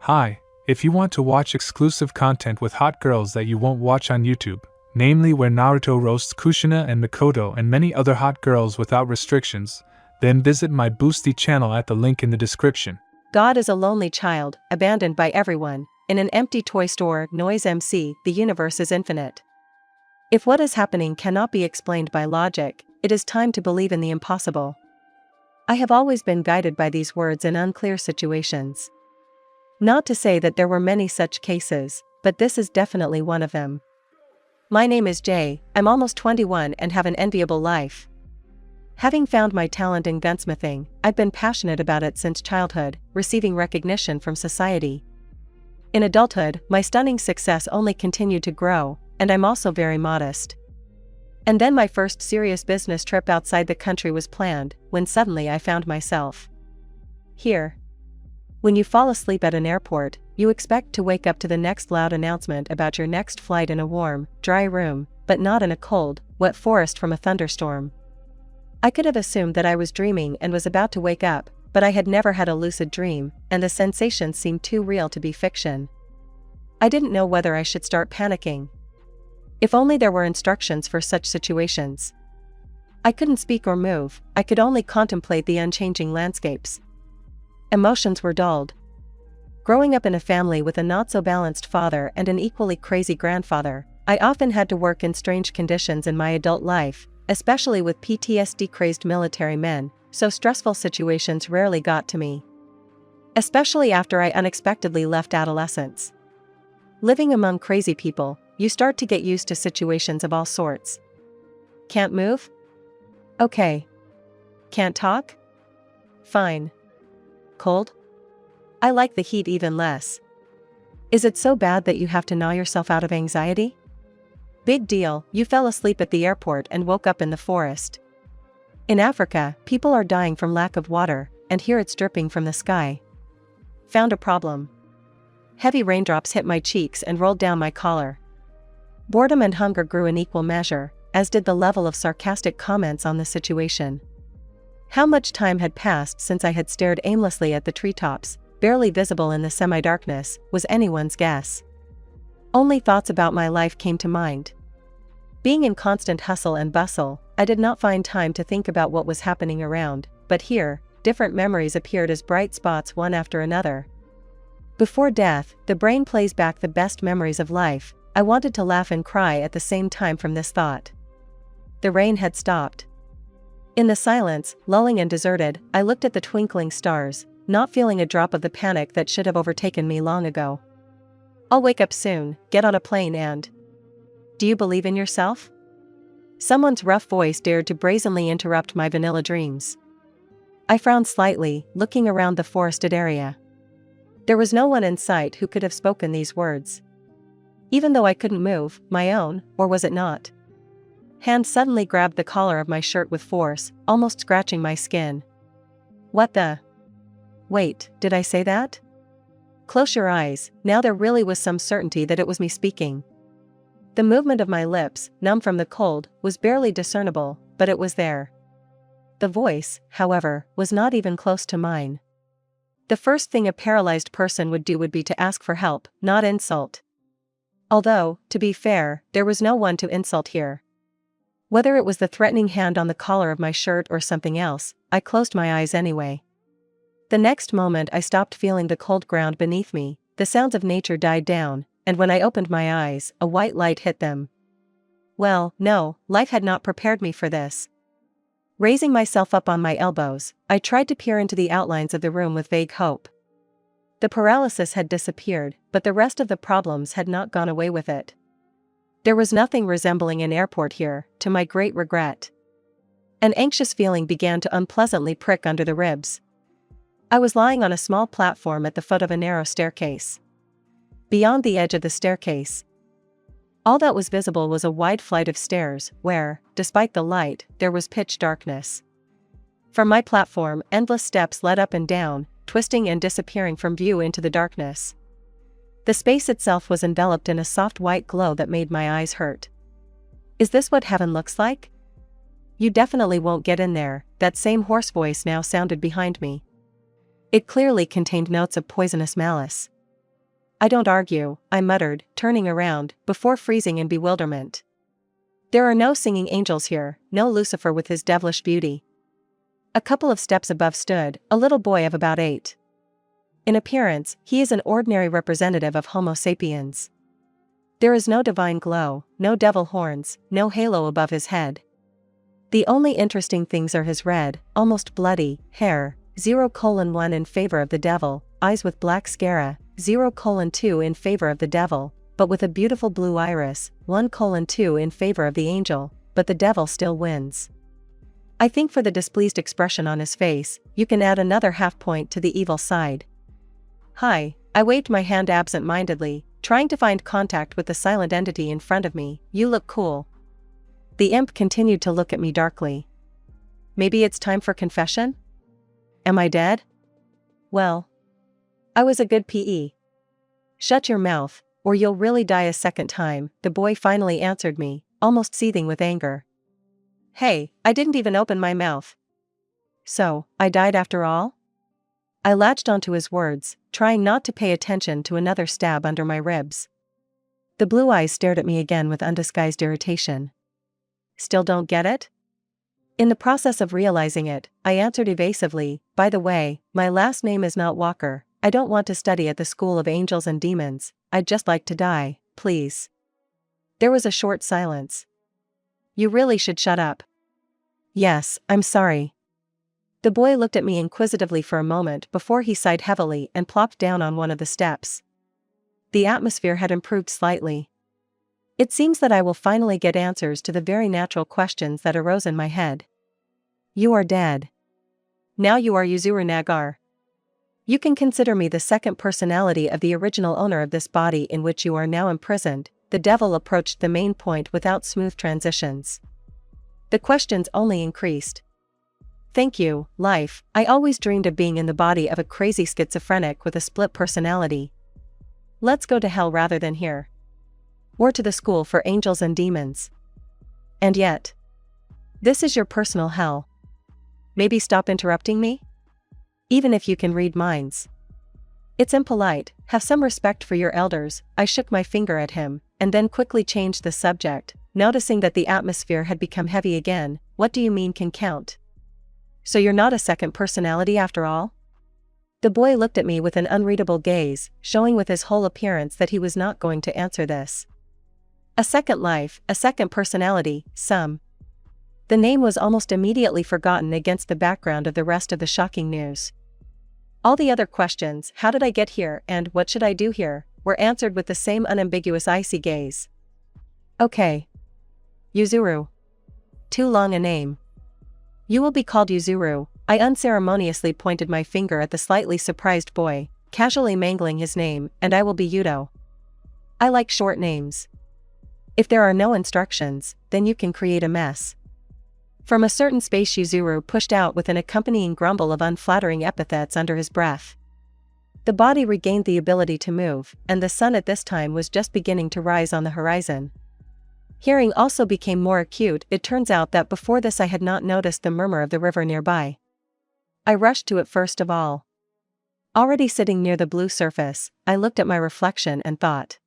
Hi, if you want to watch exclusive content with hot girls that you won't watch on YouTube, namely where Naruto roasts Kushina and Mikoto and many other hot girls without restrictions, then visit my Boosty channel at the link in the description. God is a lonely child, abandoned by everyone. In an empty toy store, Noise MC, the universe is infinite. If what is happening cannot be explained by logic, it is time to believe in the impossible. I have always been guided by these words in unclear situations. Not to say that there were many such cases, but this is definitely one of them. My name is Jay, I'm almost 21 and have an enviable life. Having found my talent in gunsmithing, I've been passionate about it since childhood, receiving recognition from society. In adulthood, my stunning success only continued to grow, and I'm also very modest. And then my first serious business trip outside the country was planned, when suddenly I found myself here. When you fall asleep at an airport, you expect to wake up to the next loud announcement about your next flight in a warm, dry room, but not in a cold, wet forest from a thunderstorm. I could have assumed that I was dreaming and was about to wake up, but I had never had a lucid dream, and the sensation seemed too real to be fiction. I didn't know whether I should start panicking. If only there were instructions for such situations. I couldn't speak or move, I could only contemplate the unchanging landscapes. Emotions were dulled. Growing up in a family with a not-so-balanced father and an equally crazy grandfather, I often had to work in strange conditions in my adult life, especially with PTSD-crazed military men, so stressful situations rarely got to me. Especially after I unexpectedly left adolescence. Living among crazy people, you start to get used to situations of all sorts. Can't move? Okay. Can't talk? Fine. Cold? I like the heat even less. Is it so bad that you have to gnaw yourself out of anxiety? Big deal, you fell asleep at the airport and woke up in the forest. In Africa, people are dying from lack of water, and here it's dripping from the sky. Found a problem. Heavy raindrops hit my cheeks and rolled down my collar. Boredom and hunger grew in equal measure, as did the level of sarcastic comments on the situation. How much time had passed since I had stared aimlessly at the treetops, barely visible in the semi-darkness, was anyone's guess. Only thoughts about my life came to mind. Being in constant hustle and bustle, I did not find time to think about what was happening around, but here, different memories appeared as bright spots one after another. Before death, the brain plays back the best memories of life. I wanted to laugh and cry at the same time from this thought. The rain had stopped. In the silence, lulling and deserted, I looked at the twinkling stars, not feeling a drop of the panic that should have overtaken me long ago. I'll wake up soon, get on a plane and... Do you believe in yourself? Someone's rough voice dared to brazenly interrupt my vanilla dreams. I frowned slightly, looking around the forested area. There was no one in sight who could have spoken these words. Even though I couldn't move, my own, or was it not? Hand suddenly grabbed the collar of my shirt with force, almost scratching my skin. What the? Wait, did I say that? Close your eyes, now there really was some certainty that it was me speaking. The movement of my lips, numb from the cold, was barely discernible, but it was there. The voice, however, was not even close to mine. The first thing a paralyzed person would do would be to ask for help, not insult. Although, to be fair, there was no one to insult here. Whether it was the threatening hand on the collar of my shirt or something else, I closed my eyes anyway. The next moment I stopped feeling the cold ground beneath me, the sounds of nature died down, and when I opened my eyes, a white light hit them. Well, no, life had not prepared me for this. Raising myself up on my elbows, I tried to peer into the outlines of the room with vague hope. The paralysis had disappeared, but the rest of the problems had not gone away with it. There was nothing resembling an airport here, to my great regret. An anxious feeling began to unpleasantly prick under the ribs. I was lying on a small platform at the foot of a narrow staircase. Beyond the edge of the staircase, all that was visible was a wide flight of stairs, where, despite the light, there was pitch darkness. From my platform, endless steps led up and down, twisting and disappearing from view into the darkness. The space itself was enveloped in a soft white glow that made my eyes hurt. Is this what heaven looks like? You definitely won't get in there, that same hoarse voice now sounded behind me. It clearly contained notes of poisonous malice. I don't argue, I muttered, turning around, before freezing in bewilderment. There are no singing angels here, no Lucifer with his devilish beauty. A couple of steps above stood a little boy of about 8. In appearance, he is an ordinary representative of Homo sapiens. There is no divine glow, no devil horns, no halo above his head. The only interesting things are his red, almost bloody, hair, 0:1 in favor of the devil, eyes with black sclera, 0:2 in favor of the devil, but with a beautiful blue iris, 1:2 in favor of the angel, but the devil still wins. I think for the displeased expression on his face, you can add another half point to the evil side. Hi, I waved my hand absent-mindedly, trying to find contact with the silent entity in front of me. You look cool. The imp continued to look at me darkly. Maybe it's time for confession? Am I dead? Well, I was a good PE. Shut your mouth, or you'll really die a second time, the boy finally answered me, almost seething with anger. Hey, I didn't even open my mouth. So, I died after all? I latched onto his words, trying not to pay attention to another stab under my ribs. The blue eyes stared at me again with undisguised irritation. Still don't get it? In the process of realizing it, I answered evasively, by the way, my last name is not Walker, I don't want to study at the School of Angels and Demons, I'd just like to die, please. There was a short silence. You really should shut up. Yes, I'm sorry. The boy looked at me inquisitively for a moment before he sighed heavily and plopped down on one of the steps. The atmosphere had improved slightly. It seems that I will finally get answers to the very natural questions that arose in my head. You are dead. Now you are Yuzuru Nagar. You can consider me the second personality of the original owner of this body in which you are now imprisoned. The devil approached the main point without smooth transitions. The questions only increased. Thank you, life, I always dreamed of being in the body of a crazy schizophrenic with a split personality. Let's go to hell rather than here. Or to the school for angels and demons. And yet, this is your personal hell. Maybe stop interrupting me? Even if you can read minds. It's impolite, have some respect for your elders. I shook my finger at him, and then quickly changed the subject, noticing that the atmosphere had become heavy again. What do you mean can count? So you're not a second personality after all? The boy looked at me with an unreadable gaze, showing with his whole appearance that he was not going to answer this. A second life, a second personality, some. The name was almost immediately forgotten against the background of the rest of the shocking news. All the other questions, how did I get here and what should I do here, were answered with the same unambiguous icy gaze. Okay. Yuzuru. Too long a name. You will be called Yuzuru. I unceremoniously pointed my finger at the slightly surprised boy, casually mangling his name, and I will be Yudo. I like short names. If there are no instructions, then you can create a mess. From a certain space Yuzuru pushed out with an accompanying grumble of unflattering epithets under his breath. The body regained the ability to move, and the sun at this time was just beginning to rise on the horizon. Hearing also became more acute. It turns out that before this I had not noticed the murmur of the river nearby. I rushed to it first of all. Already sitting near the blue surface, I looked at my reflection and thought.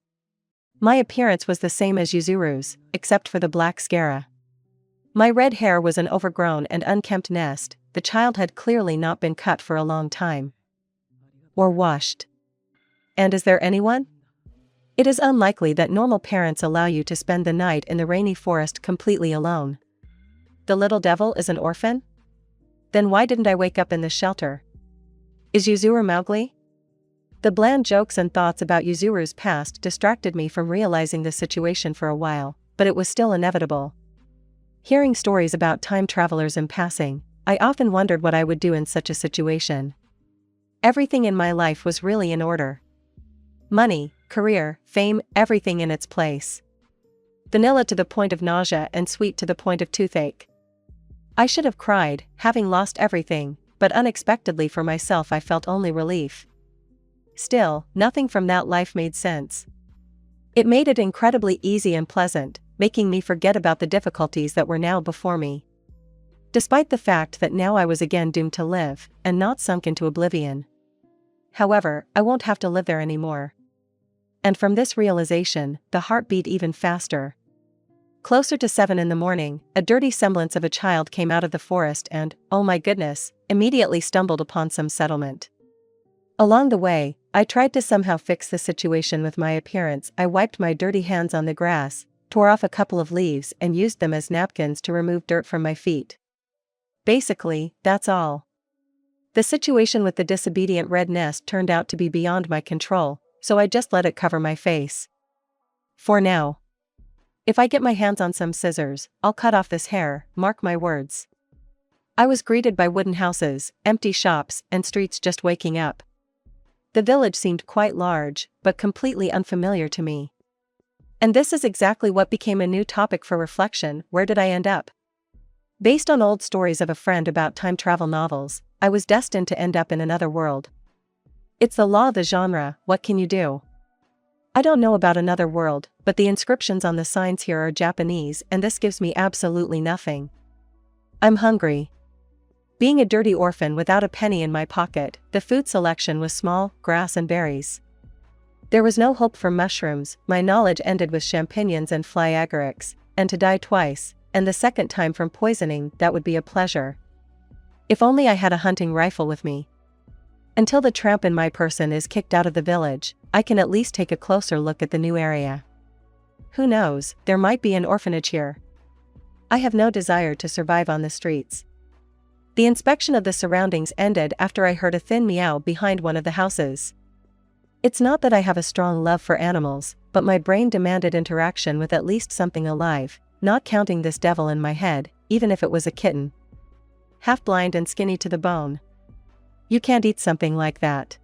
My appearance was the same as Yuzuru's, except for the black sclera. My red hair was an overgrown and unkempt nest. The child had clearly not been cut for a long time. Or washed. And is there anyone? It is unlikely that normal parents allow you to spend the night in the rainy forest completely alone. The little devil is an orphan? Then why didn't I wake up in this shelter? Is Yuzuru Mowgli? The bland jokes and thoughts about Yuzuru's past distracted me from realizing the situation for a while, but it was still inevitable. Hearing stories about time travelers in passing, I often wondered what I would do in such a situation. Everything in my life was really in order. Money, career, fame, everything in its place. Vanilla to the point of nausea and sweet to the point of toothache. I should have cried, having lost everything, but unexpectedly for myself I felt only relief. Still, nothing from that life made sense. It made it incredibly easy and pleasant, making me forget about the difficulties that were now before me. Despite the fact that now I was again doomed to live, and not sunk into oblivion. However, I won't have to live there anymore. and from this realization, the heart beat even faster. Closer to 7 in the morning, a dirty semblance of a child came out of the forest and, oh my goodness, immediately stumbled upon some settlement. Along the way, I tried to somehow fix the situation with my appearance. I wiped my dirty hands on the grass, tore off a couple of leaves and used them as napkins to remove dirt from my feet. Basically, that's all. The situation with the disobedient red nest turned out to be beyond my control, so I just let it cover my face. For now. If I get my hands on some scissors, I'll cut off this hair, mark my words. I was greeted by wooden houses, empty shops, and streets just waking up. The village seemed quite large, but completely unfamiliar to me. And this is exactly what became a new topic for reflection. Where did I end up? Based on old stories of a friend about time travel novels, I was destined to end up in another world. It's the law of the genre, what can you do? I don't know about another world, but the inscriptions on the signs here are Japanese and this gives me absolutely nothing. I'm hungry. Being a dirty orphan without a penny in my pocket, the food selection was small, grass and berries. There was no hope for mushrooms, my knowledge ended with champignons and fly agarics, and to die twice, and the second time from poisoning, that would be a pleasure. If only I had a hunting rifle with me. Until the tramp in my person is kicked out of the village, I can at least take a closer look at the new area. Who knows, there might be an orphanage here. I have no desire to survive on the streets. The inspection of the surroundings ended after I heard a thin meow behind one of the houses. It's not that I have a strong love for animals, but my brain demanded interaction with at least something alive, not counting this devil in my head, even if it was a kitten. Half blind and skinny to the bone. You can't eat something like that.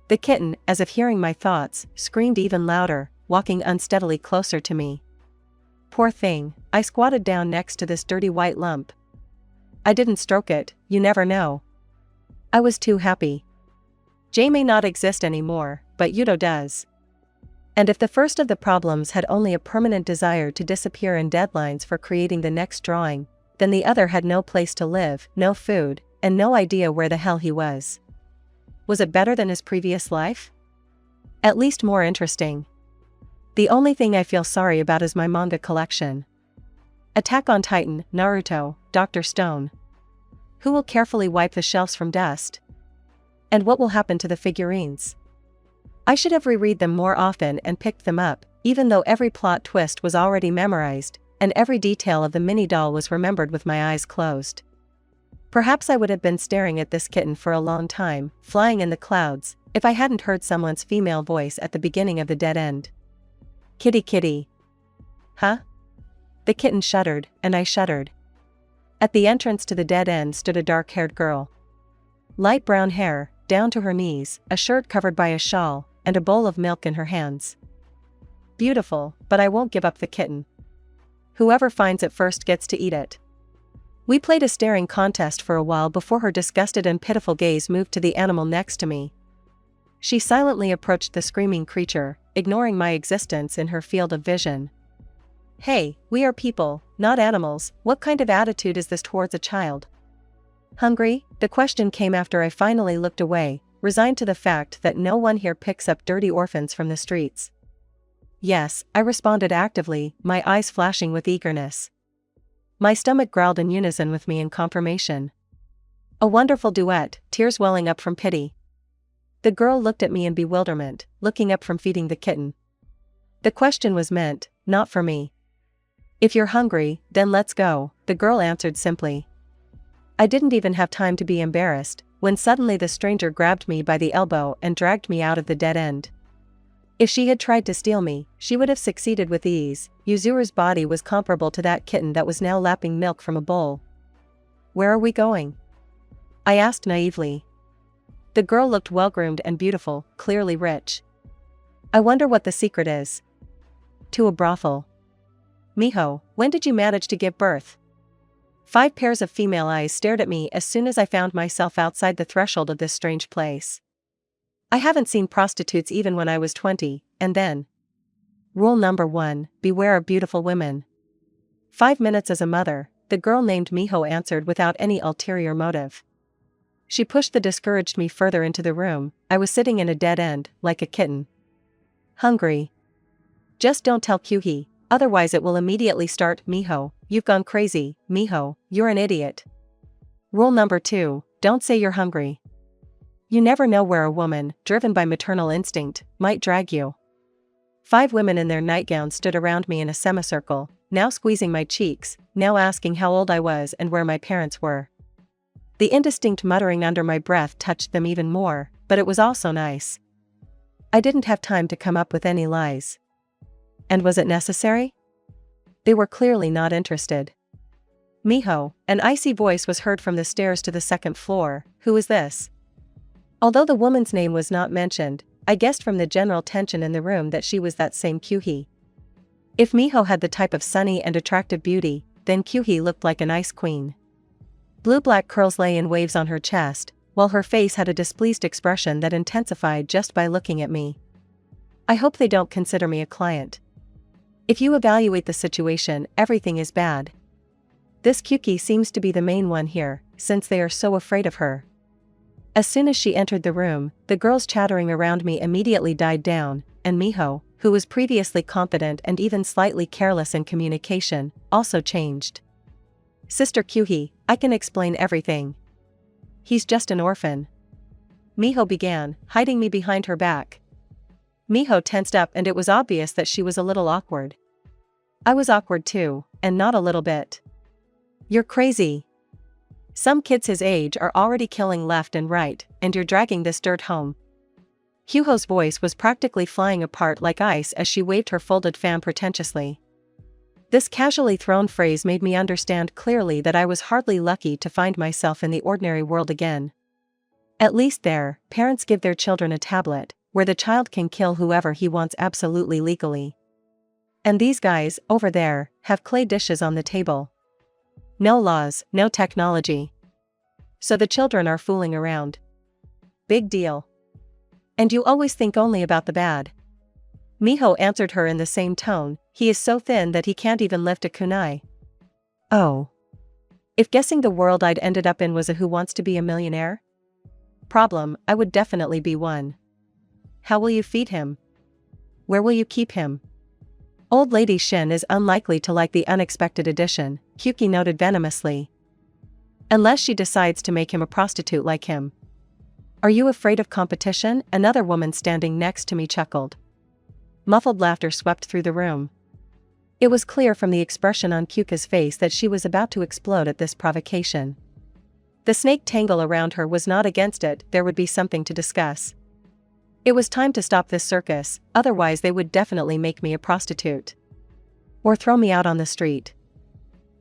The kitten, as if hearing my thoughts, screamed even louder, walking unsteadily closer to me. Poor thing, I squatted down next to this dirty white lump. I didn't stroke it, you never know. I was too happy. Jay may not exist anymore, but Yudo does. And if the first of the problems had only a permanent desire to disappear and deadlines for creating the next drawing, then the other had no place to live, no food, and no idea where the hell he was. Was it better than his previous life? At least more interesting. The only thing I feel sorry about is my manga collection. Attack on Titan, Naruto, Dr. Stone. Who will carefully wipe the shelves from dust? And what will happen to the figurines? I should have reread them more often and picked them up, even though every plot twist was already memorized, and every detail of the mini doll was remembered with my eyes closed. Perhaps I would have been staring at this kitten for a long time, flying in the clouds, if I hadn't heard someone's female voice at the beginning of the dead end. Kitty kitty. Huh? The kitten shuddered, and I shuddered. At the entrance to the dead end stood a dark-haired girl. Light brown hair, down to her knees, a shirt covered by a shawl, and a bowl of milk in her hands. Beautiful, but I won't give up the kitten. Whoever finds it first gets to eat it. We played a staring contest for a while before her disgusted and pitiful gaze moved to the animal next to me. She silently approached the screaming creature, ignoring my existence in her field of vision. Hey, we are people, not animals. What kind of attitude is this towards a child? Hungry? The question came after I finally looked away, resigned to the fact that no one here picks up dirty orphans from the streets. Yes, I responded actively, my eyes flashing with eagerness. My stomach growled in unison with me in confirmation. A wonderful duet, tears welling up from pity. The girl looked at me in bewilderment, looking up from feeding the kitten. The question was meant, not for me. If you're hungry, then let's go, the girl answered simply. I didn't even have time to be embarrassed, when suddenly the stranger grabbed me by the elbow and dragged me out of the dead end. If she had tried to steal me, she would have succeeded with ease. Yuzuru's body was comparable to that kitten that was now lapping milk from a bowl. Where are we going? I asked naively. The girl looked well-groomed and beautiful, clearly rich. I wonder what the secret is. To a brothel. Miho, when did you manage to give birth? 5 pairs of female eyes stared at me as soon as I found myself outside the threshold of this strange place. I haven't seen prostitutes even when I was 20, and then. Rule number 1, beware of beautiful women. 5 minutes as a mother, the girl named Miho answered without any ulterior motive. She pushed the discouraged me further into the room. I was sitting in a dead end, like a kitten. Hungry. Just don't tell Kyuhi, otherwise it will immediately start. Miho, you've gone crazy. Miho, you're an idiot. Rule number 2, don't say you're hungry. You never know where a woman, driven by maternal instinct, might drag you. 5 women in their nightgowns stood around me in a semicircle, now squeezing my cheeks, now asking how old I was and where my parents were. The indistinct muttering under my breath touched them even more, but it was also nice. I didn't have time to come up with any lies. And was it necessary? They were clearly not interested. Miho, an icy voice was heard from the stairs to the second floor. Who is this? Although the woman's name was not mentioned, I guessed from the general tension in the room that she was that same Kyuhi. If Miho had the type of sunny and attractive beauty, then Kyuhi looked like an ice queen. Blue-black curls lay in waves on her chest, while her face had a displeased expression that intensified just by looking at me. I hope they don't consider me a client. If you evaluate the situation, everything is bad. This Kyuki seems to be the main one here, since they are so afraid of her. As soon as she entered the room, the girls chattering around me immediately died down, and Miho, who was previously confident and even slightly careless in communication, also changed. Sister Kyuhi, I can explain everything. He's just an orphan. Miho began, hiding me behind her back. Miho tensed up and it was obvious that she was a little awkward. I was awkward too, and not a little bit. You're crazy. Some kids his age are already killing left and right, and you're dragging this dirt home. Hyuho's voice was practically flying apart like ice as she waved her folded fan pretentiously. This casually thrown phrase made me understand clearly that I was hardly lucky to find myself in the ordinary world again. At least there, parents give their children a tablet, where the child can kill whoever he wants absolutely legally. And these guys, over there, have clay dishes on the table. No laws, no technology. So the children are fooling around. Big deal. And you always think only about the bad. Miho answered her in the same tone. He is so thin that he can't even lift a kunai. Oh. If guessing the world I'd ended up in was a Who Wants to Be a Millionaire? Problem, I would definitely be one. How will you feed him? Where will you keep him? Old Lady Shin is unlikely to like the unexpected addition, Kyuki noted venomously. Unless she decides to make him a prostitute like him. Are you afraid of competition? Another woman standing next to me chuckled. Muffled laughter swept through the room. It was clear from the expression on Kyuka's face that she was about to explode at this provocation. The snake tangle around her was not against it, there would be something to discuss. It was time to stop this circus, otherwise they would definitely make me a prostitute. Or throw me out on the street.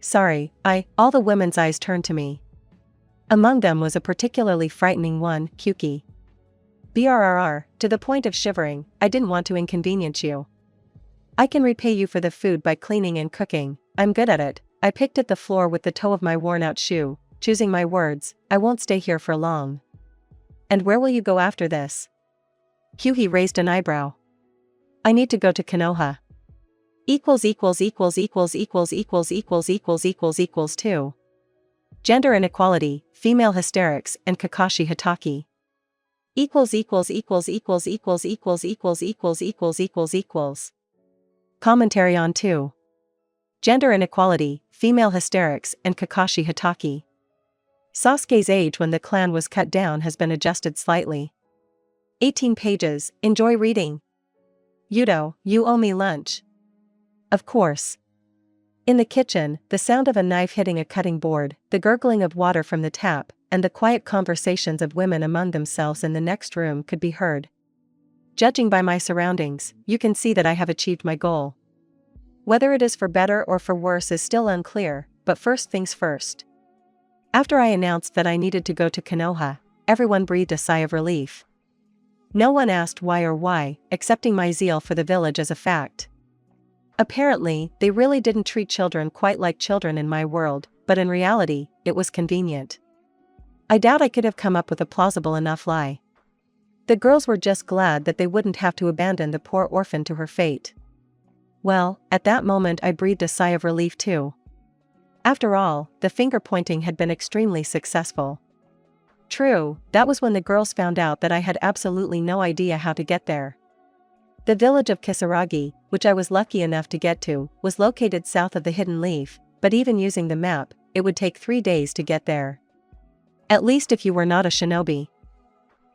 Sorry, all the women's eyes turned to me. Among them was a particularly frightening one, Kyuki. Brrr, to the point of shivering, I didn't want to inconvenience you. I can repay you for the food by cleaning and cooking, I'm good at it. I picked at the floor with the toe of my worn-out shoe, choosing my words, I won't stay here for long. And where will you go after this? Kyuhi raised an eyebrow. I need to go to Konoha. ========================================================================================================================Commentary on 2. Gender inequality, female hysterics, and Kakashi Hatake. Sasuke's age when the clan was cut down has been adjusted slightly. 18 pages, enjoy reading. Yudo, you owe me lunch. Of course. In the kitchen, the sound of a knife hitting a cutting board, the gurgling of water from the tap, and the quiet conversations of women among themselves in the next room could be heard. Judging by my surroundings, you can see that I have achieved my goal. Whether it is for better or for worse is still unclear, but first things first. After I announced that I needed to go to Konoha, everyone breathed a sigh of relief. No one asked why or why, accepting my zeal for the village as a fact. Apparently, they really didn't treat children quite like children in my world, but in reality, it was convenient. I doubt I could have come up with a plausible enough lie. The girls were just glad that they wouldn't have to abandon the poor orphan to her fate. Well, at that moment I breathed a sigh of relief too. After all, the finger-pointing had been extremely successful. True, that was when the girls found out that I had absolutely no idea how to get there. The village of Kisaragi, which I was lucky enough to get to, was located south of the Hidden Leaf, but even using the map, it would take 3 days to get there. At least if you were not a shinobi.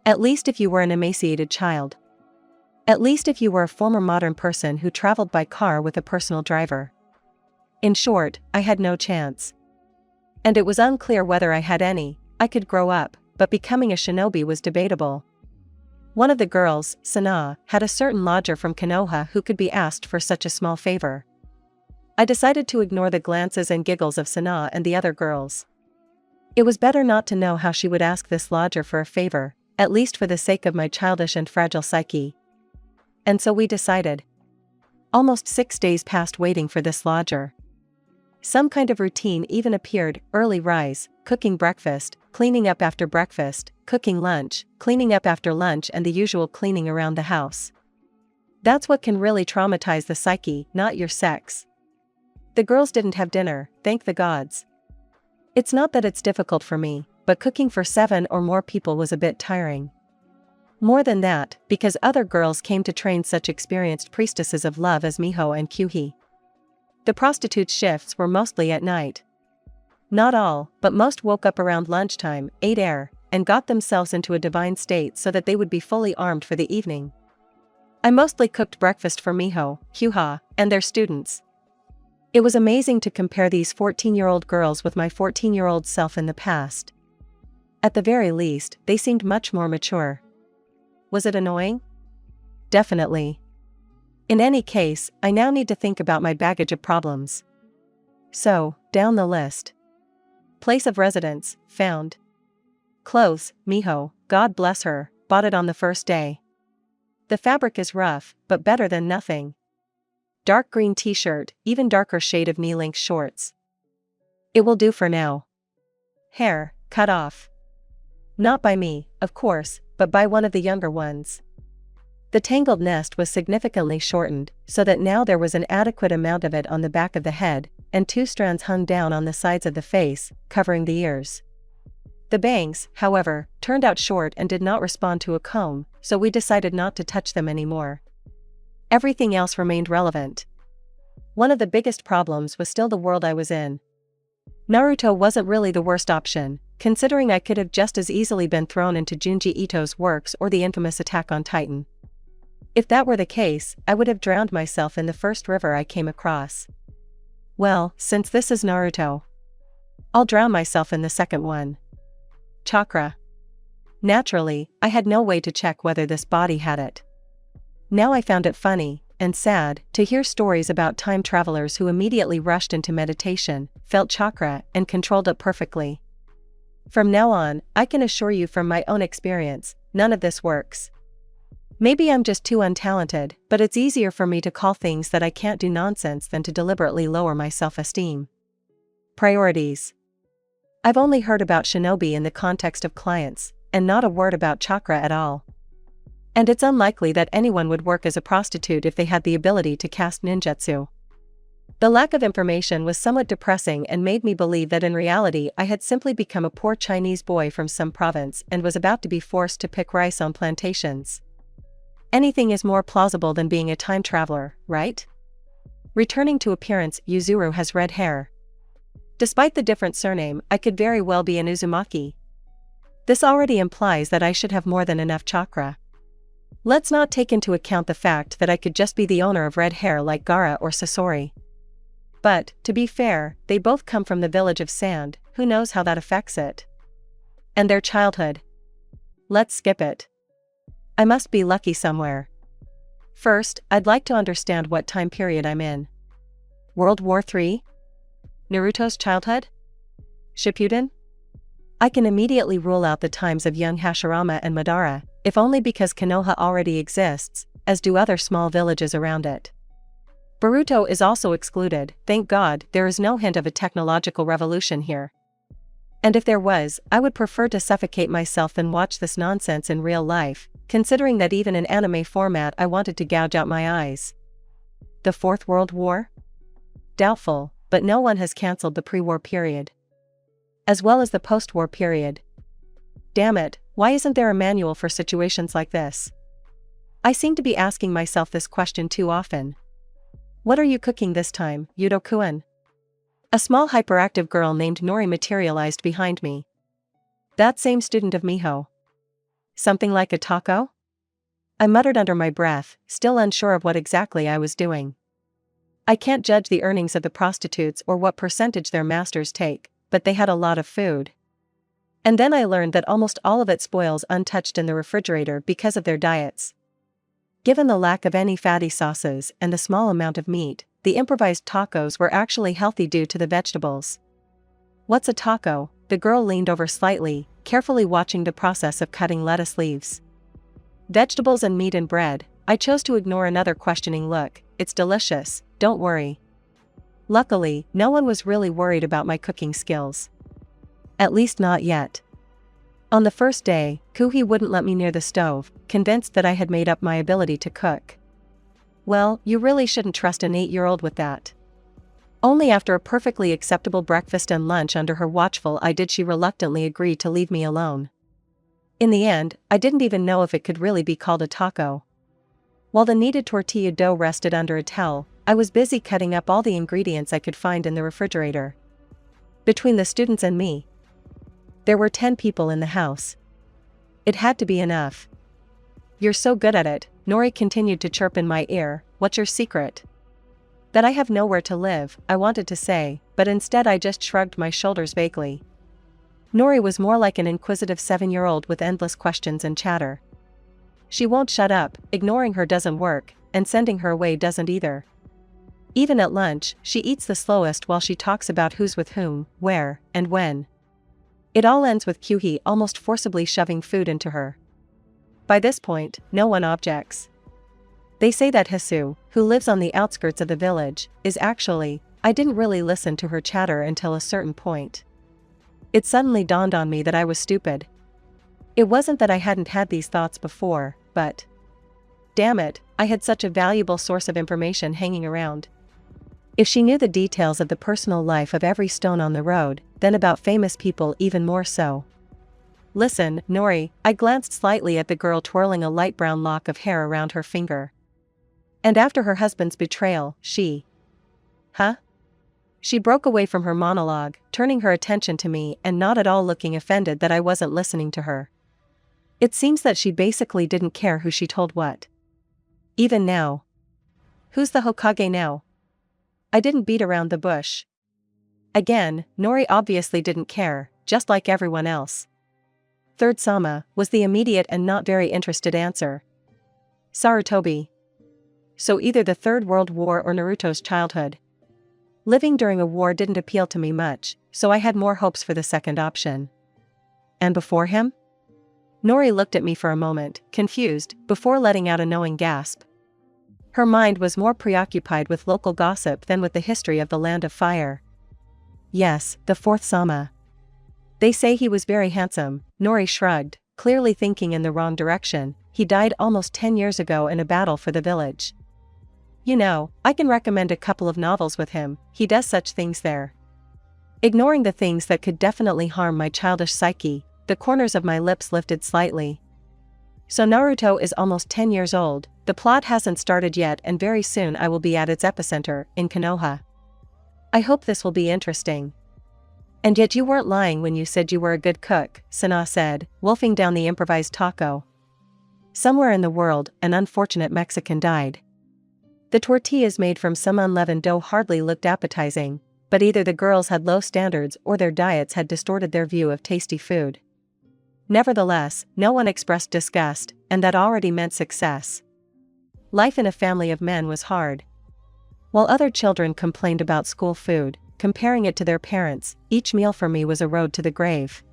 At least if you were an emaciated child. At least if you were a former modern person who traveled by car with a personal driver. In short, I had no chance. And it was unclear whether I had any. I could grow up, but becoming a shinobi was debatable. One of the girls, Sana, had a certain lodger from Konoha who could be asked for such a small favor. I decided to ignore the glances and giggles of Sana and the other girls. It was better not to know how she would ask this lodger for a favor, at least for the sake of my childish and fragile psyche. And so we decided. Almost 6 days passed waiting for this lodger. Some kind of routine even appeared: early rise, cooking breakfast, cleaning up after breakfast, cooking lunch, cleaning up after lunch, and the usual cleaning around the house. That's what can really traumatize the psyche, not your sex. The girls didn't have dinner, thank the gods. It's not that it's difficult for me, but cooking for 7 or more people was a bit tiring. More than that, because other girls came to train such experienced priestesses of love as Miho and Kyuhi. The prostitutes' shifts were mostly at night. Not all, but most woke up around lunchtime, ate air, and got themselves into a divine state so that they would be fully armed for the evening. I mostly cooked breakfast for Miho, Hyuha, and their students. It was amazing to compare these 14-year-old girls with my 14-year-old self in the past. At the very least, they seemed much more mature. Was it annoying? Definitely. In any case, I now need to think about my baggage of problems. So, down the list. Place of residence, found. Clothes, Miho, God bless her, bought it on the first day. The fabric is rough, but better than nothing. Dark green t-shirt, even darker shade of knee-length shorts. It will do for now. Hair, cut off. Not by me, of course, but by one of the younger ones. The tangled nest was significantly shortened, so that now there was an adequate amount of it on the back of the head, and 2 strands hung down on the sides of the face, covering the ears. The bangs, however, turned out short and did not respond to a comb, so we decided not to touch them anymore. Everything else remained relevant. One of the biggest problems was still the world I was in. Naruto wasn't really the worst option, considering I could have just as easily been thrown into Junji Ito's works or the infamous Attack on Titan. If that were the case, I would have drowned myself in the first river I came across. Well, since this is Naruto, I'll drown myself in the second one. Chakra. Naturally, I had no way to check whether this body had it. Now I found it funny, and sad, to hear stories about time travelers who immediately rushed into meditation, felt chakra, and controlled it perfectly. From now on, I can assure you from my own experience, none of this works. Maybe I'm just too untalented, but it's easier for me to call things that I can't do nonsense than to deliberately lower my self-esteem. Priorities. I've only heard about shinobi in the context of clients, and not a word about chakra at all. And it's unlikely that anyone would work as a prostitute if they had the ability to cast ninjutsu. The lack of information was somewhat depressing and made me believe that in reality I had simply become a poor Chinese boy from some province and was about to be forced to pick rice on plantations. Anything is more plausible than being a time traveler, right? Returning to appearance, Yuzuru has red hair. Despite the different surname, I could very well be an Uzumaki. This already implies that I should have more than enough chakra. Let's not take into account the fact that I could just be the owner of red hair like Gaara or Sasori. But, to be fair, they both come from the village of sand, who knows how that affects it? And their childhood. Let's skip it. I must be lucky somewhere. First, I'd like to understand what time period I'm in. World War III? Naruto's childhood? Shippuden? I can immediately rule out the times of young Hashirama and Madara, if only because Konoha already exists, as do other small villages around it. Boruto is also excluded, thank God there is no hint of a technological revolution here. And if there was, I would prefer to suffocate myself than watch this nonsense in real life, considering that even in anime format I wanted to gouge out my eyes. The Fourth World War? Doubtful, but no one has cancelled the pre-war period. As well as the post-war period. Damn it, why isn't there a manual for situations like this? I seem to be asking myself this question too often. What are you cooking this time, Yudo-kun? A small hyperactive girl named Nori materialized behind me. That same student of Miho. Something like a taco? I muttered under my breath, still unsure of what exactly I was doing. I can't judge the earnings of the prostitutes or what percentage their masters take, but they had a lot of food. And then I learned that almost all of it spoils untouched in the refrigerator because of their diets. Given the lack of any fatty sauces and the small amount of meat, the improvised tacos were actually healthy due to the vegetables. What's a taco? The girl leaned over slightly, carefully watching the process of cutting lettuce leaves. Vegetables and meat and bread. I chose to ignore another questioning look. It's delicious, don't worry. Luckily, no one was really worried about my cooking skills. At least not yet. On the first day, Kuhi wouldn't let me near the stove, convinced that I had made up my ability to cook. Well, you really shouldn't trust an 8-year-old with that. Only after a perfectly acceptable breakfast and lunch under her watchful eye did she reluctantly agree to leave me alone. In the end, I didn't even know if it could really be called a taco. While the kneaded tortilla dough rested under a towel, I was busy cutting up all the ingredients I could find in the refrigerator. Between the students and me, there were 10 people in the house. It had to be enough. You're so good at it, Nori continued to chirp in my ear. What's your secret? That I have nowhere to live, I wanted to say, but instead I just shrugged my shoulders vaguely. Nori was more like an inquisitive 7-year-old with endless questions and chatter. She won't shut up, ignoring her doesn't work, and sending her away doesn't either. Even at lunch, she eats the slowest while she talks about who's with whom, where, and when. It all ends with Kyuhi almost forcibly shoving food into her. By this point, no one objects. They say that Hisu, who lives on the outskirts of the village, is actually, I didn't really listen to her chatter until a certain point. It suddenly dawned on me that I was stupid. It wasn't that I hadn't had these thoughts before, but damn it, I had such a valuable source of information hanging around. If she knew the details of the personal life of every stone on the road, then about famous people even more so. Listen, Nori, I glanced slightly at the girl twirling a light brown lock of hair around her finger. And after her husband's betrayal, she... Huh? She broke away from her monologue, turning her attention to me and not at all looking offended that I wasn't listening to her. It seems that she basically didn't care who she told what. Even now. Who's the Hokage now? I didn't beat around the bush. Again, Nori obviously didn't care, just like everyone else. Third Sama, was the immediate and not very interested answer. Sarutobi. So either the Third World War or Naruto's childhood. Living during a war didn't appeal to me much, so I had more hopes for the second option. And before him? Nori looked at me for a moment, confused, before letting out a knowing gasp. Her mind was more preoccupied with local gossip than with the history of the Land of Fire. Yes, the fourth Sama. They say he was very handsome, Nori shrugged, clearly thinking in the wrong direction. He died almost 10 years ago in a battle for the village. You know, I can recommend a couple of novels with him, he does such things there. Ignoring the things that could definitely harm my childish psyche, the corners of my lips lifted slightly. So Naruto is almost 10 years old, the plot hasn't started yet and very soon I will be at its epicenter, in Konoha. I hope this will be interesting. And yet you weren't lying when you said you were a good cook, Sana said, wolfing down the improvised taco. Somewhere in the world, an unfortunate Mexican died. The tortillas made from some unleavened dough hardly looked appetizing, but either the girls had low standards or their diets had distorted their view of tasty food. Nevertheless, no one expressed disgust, and that already meant success. Life in a family of men was hard. While other children complained about school food, comparing it to their parents, each meal for me was a road to the grave.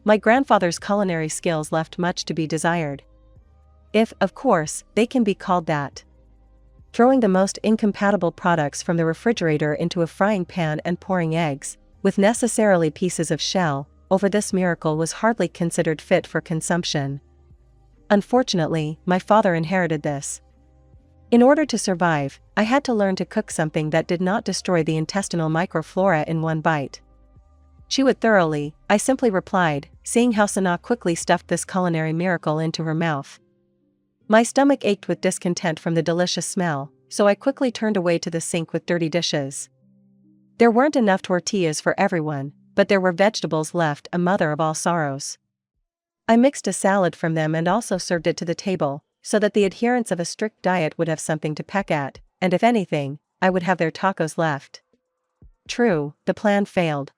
My grandfather's culinary skills left much to be desired. If, of course, they can be called that. Throwing the most incompatible products from the refrigerator into a frying pan and pouring eggs, with necessarily pieces of shell, over this miracle was hardly considered fit for consumption. Unfortunately, my father inherited this. In order to survive, I had to learn to cook something that did not destroy the intestinal microflora in one bite. Chew it thoroughly, I simply replied, seeing how Sana quickly stuffed this culinary miracle into her mouth. My stomach ached with discontent from the delicious smell, so I quickly turned away to the sink with dirty dishes. There weren't enough tortillas for everyone, but there were vegetables left, a mother of all sorrows. I mixed a salad from them and also served it to the table, so that the adherents of a strict diet would have something to peck at, and if anything, I would have their tacos left. True, the plan failed.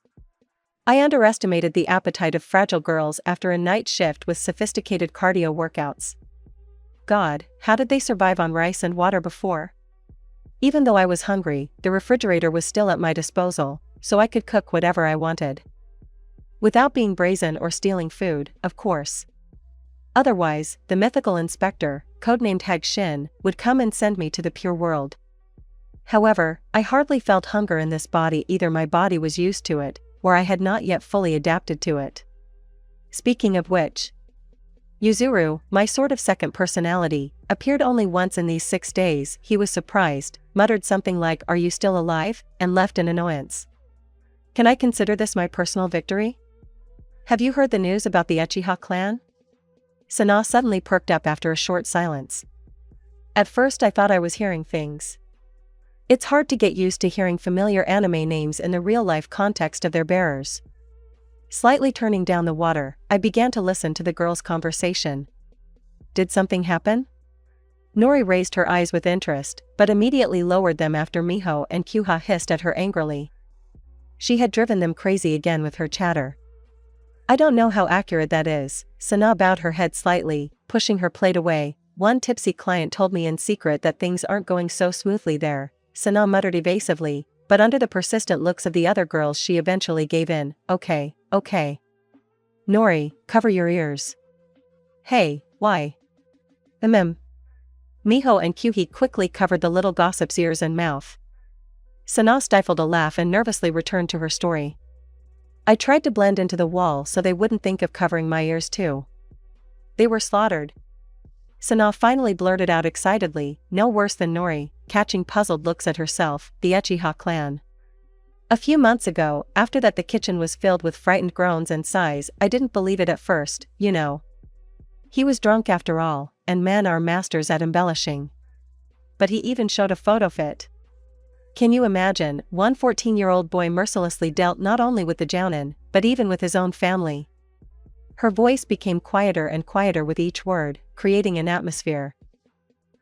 I underestimated the appetite of fragile girls after a night shift with sophisticated cardio workouts. God, how did they survive on rice and water before? Even though I was hungry, the refrigerator was still at my disposal, so I could cook whatever I wanted. Without being brazen or stealing food, of course. Otherwise, the mythical inspector, codenamed Hag Shin, would come and send me to the pure world. However, I hardly felt hunger in this body, either my body was used to it, or I had not yet fully adapted to it. Speaking of which, Yuzuru, my sort of second personality, appeared only once in these 6 days. He was surprised, muttered something like, "Are you still alive?" and left in annoyance. Can I consider this my personal victory? Have you heard the news about the Uchiha clan? Sana suddenly perked up after a short silence. At first I thought I was hearing things. It's hard to get used to hearing familiar anime names in the real-life context of their bearers. Slightly turning down the water, I began to listen to the girls' conversation. Did something happen? Nori raised her eyes with interest, but immediately lowered them after Miho and Kyuha hissed at her angrily. She had driven them crazy again with her chatter. I don't know how accurate that is. Sana bowed her head slightly, pushing her plate away. One tipsy client told me in secret that things aren't going so smoothly there. Sana muttered evasively, but under the persistent looks of the other girls she eventually gave in. Okay. Nori, cover your ears. Hey, why? Miho and Kyuhi quickly covered the little gossip's ears and mouth. Sana stifled a laugh and nervously returned to her story. I tried to blend into the wall so they wouldn't think of covering my ears too. They were slaughtered. Sana finally blurted out excitedly, no worse than Nori, catching puzzled looks at herself, the Uchiha clan. A few months ago, after that the kitchen was filled with frightened groans and sighs. I didn't believe it at first, you know. He was drunk after all, and men are masters at embellishing. But he even showed a photo fit. Can you imagine, one 14-year-old boy mercilessly dealt not only with the jounin, but even with his own family? Her voice became quieter and quieter with each word, creating an atmosphere.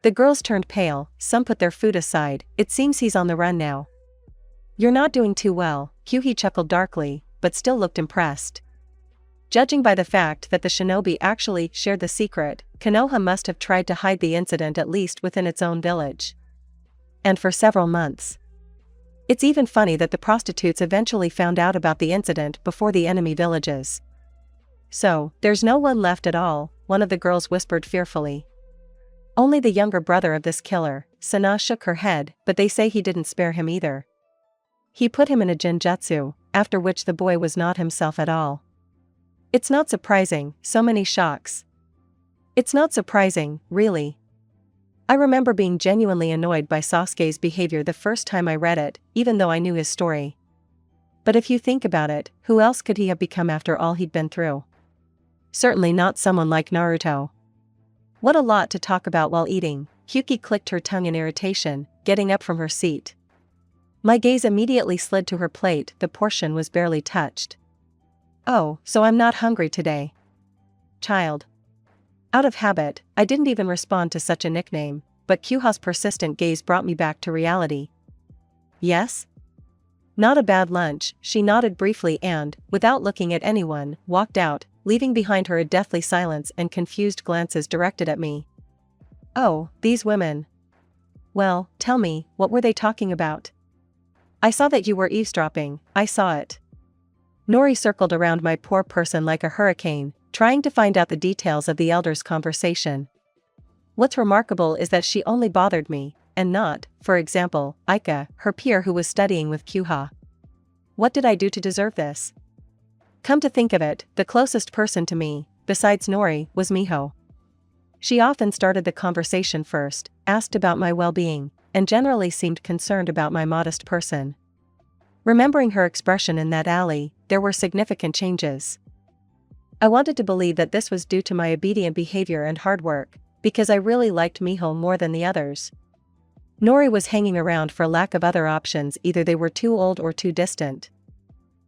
The girls turned pale, some put their food aside. It seems he's on the run now. You're not doing too well, Kyuhi chuckled darkly, but still looked impressed. Judging by the fact that the shinobi actually shared the secret, Konoha must have tried to hide the incident at least within its own village. And for several months. It's even funny that the prostitutes eventually found out about the incident before the enemy villages. So, there's no one left at all, one of the girls whispered fearfully. Only the younger brother of this killer. Sana shook her head, but they say he didn't spare him either. He put him in a genjutsu, after which the boy was not himself at all. It's not surprising, so many shocks. It's not surprising, really. I remember being genuinely annoyed by Sasuke's behavior the first time I read it, even though I knew his story. But if you think about it, who else could he have become after all he'd been through? Certainly not someone like Naruto. What a lot to talk about while eating. Kyuki clicked her tongue in irritation, getting up from her seat. My gaze immediately slid to her plate. The portion was barely touched. Oh, so I'm not hungry today. Child. Out of habit, I didn't even respond to such a nickname, but Kyuha's persistent gaze brought me back to reality. Yes? Not a bad lunch, she nodded briefly and, without looking at anyone, walked out, leaving behind her a deathly silence and confused glances directed at me. Oh, these women. Well, tell me, what were they talking about? I saw that you were eavesdropping, I saw it. Nori circled around my poor person like a hurricane, trying to find out the details of the elders' conversation. What's remarkable is that she only bothered me, and not, for example, Aika, her peer who was studying with Kyuha. What did I do to deserve this? Come to think of it, the closest person to me, besides Nori, was Miho. She often started the conversation first, asked about my well-being, and generally seemed concerned about my modest person. Remembering her expression in that alley, there were significant changes. I wanted to believe that this was due to my obedient behavior and hard work, because I really liked Miho more than the others. Nori was hanging around for lack of other options, either they were too old or too distant.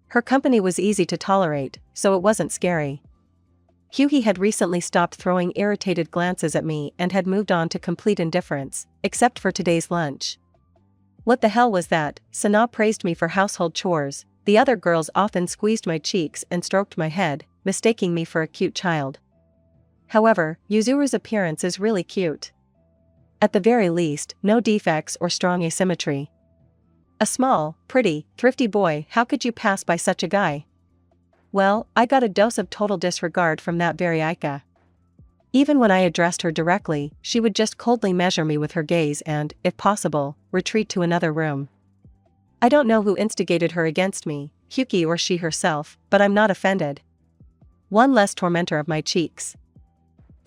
Her company was easy to tolerate, so it wasn't scary. Hyugi had recently stopped throwing irritated glances at me and had moved on to complete indifference, except for today's lunch. What the hell was that? Sana praised me for household chores. The other girls often squeezed my cheeks and stroked my head, mistaking me for a cute child. However, Yuzuru's appearance is really cute. At the very least, no defects or strong asymmetry. A small, pretty, thrifty boy. How could you pass by such a guy? Well, I got a dose of total disregard from that very Aika. Even when I addressed her directly, she would just coldly measure me with her gaze and, if possible, retreat to another room. I don't know who instigated her against me, Hyuki or she herself, but I'm not offended. One less tormentor of my cheeks.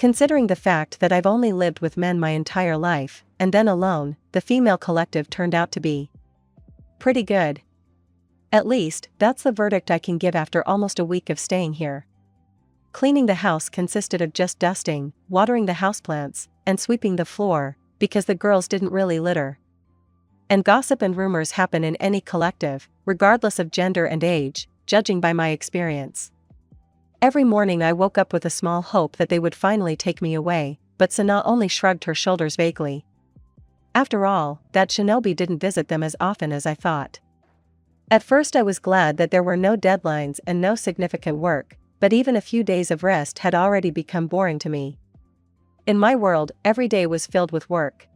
Considering the fact that I've only lived with men my entire life, and then alone, the female collective turned out to be pretty good. At least, that's the verdict I can give after almost a week of staying here. Cleaning the house consisted of just dusting, watering the houseplants, and sweeping the floor, because the girls didn't really litter. And gossip and rumors happen in any collective, regardless of gender and age, judging by my experience. Every morning I woke up with a small hope that they would finally take me away, but Sana only shrugged her shoulders vaguely. After all, that shinobi didn't visit them as often as I thought. At first I was glad that there were no deadlines and no significant work, but even a few days of rest had already become boring to me. In my world, every day was filled with work.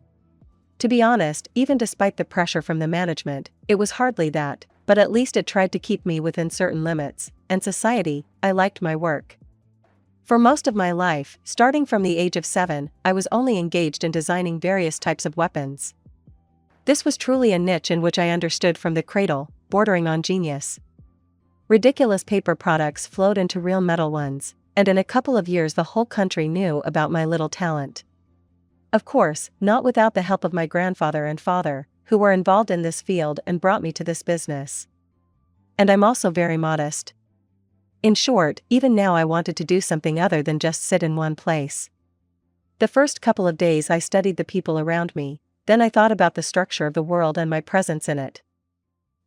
To be honest, even despite the pressure from the management, it was hardly that, but at least it tried to keep me within certain limits, and society, I liked my work. For most of my life, starting from the age of 7, I was only engaged in designing various types of weapons. This was truly a niche in which I understood from the cradle, bordering on genius. Ridiculous paper products flowed into real metal ones, and in a couple of years the whole country knew about my little talent. Of course, not without the help of my grandfather and father, who were involved in this field and brought me to this business. And I'm also very modest. In short, even now I wanted to do something other than just sit in one place. The first couple of days I studied the people around me, then I thought about the structure of the world and my presence in it.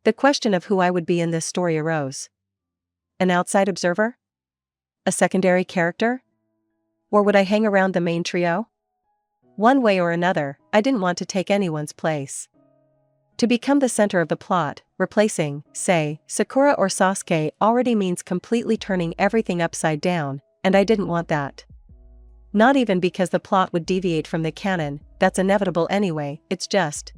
The question of who I would be in this story arose. An outside observer? A secondary character? Or would I hang around the main trio? One way or another, I didn't want to take anyone's place. To become the center of the plot, replacing, say, Sakura or Sasuke already means completely turning everything upside down, and I didn't want that. Not even because the plot would deviate from the canon, that's inevitable anyway, it's just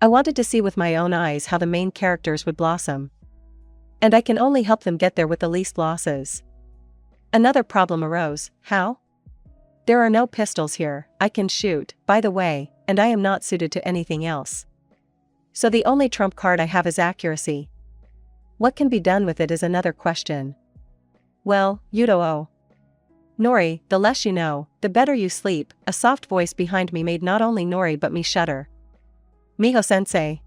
I wanted to see with my own eyes how the main characters would blossom. And I can only help them get there with the least losses. Another problem arose. How? There are no pistols here. I can shoot, by the way, and I am not suited to anything else. So the only trump card I have is accuracy. What can be done with it is another question. Well, Yudo-o. Nori, the less you know, the better you sleep. A soft voice behind me made not only Nori but me shudder. Miho-sensei.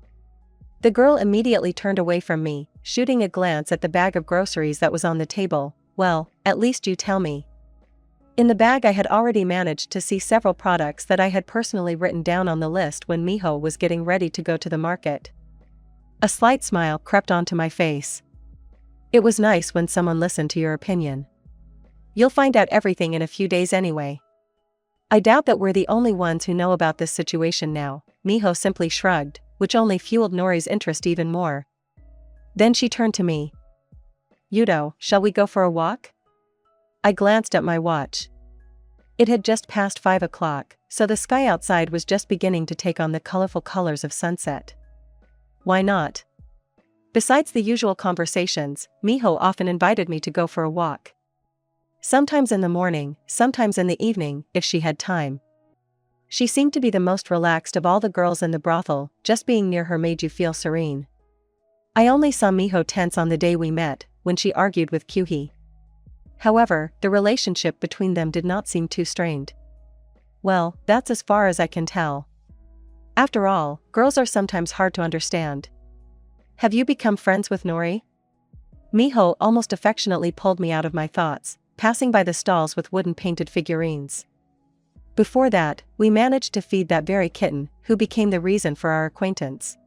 The girl immediately turned away from me, shooting a glance at the bag of groceries that was on the table. Well, at least you tell me. In the bag I had already managed to see several products that I had personally written down on the list when Miho was getting ready to go to the market. A slight smile crept onto my face. It was nice when someone listened to your opinion. You'll find out everything in a few days anyway. I doubt that we're the only ones who know about this situation now. Miho simply shrugged, which only fueled Nori's interest even more. Then she turned to me. Yudo, shall we go for a walk? I glanced at my watch. It had just passed 5 o'clock, so the sky outside was just beginning to take on the colorful colors of sunset. Why not? Besides the usual conversations, Miho often invited me to go for a walk. Sometimes in the morning, sometimes in the evening, if she had time. She seemed to be the most relaxed of all the girls in the brothel, just being near her made you feel serene. I only saw Miho tense on the day we met, when she argued with Kyuhi. However, the relationship between them did not seem too strained. Well, that's as far as I can tell. After all, girls are sometimes hard to understand. Have you become friends with Nori? Miho almost affectionately pulled me out of my thoughts, passing by the stalls with wooden painted figurines. Before that, we managed to feed that very kitten, who became the reason for our acquaintance.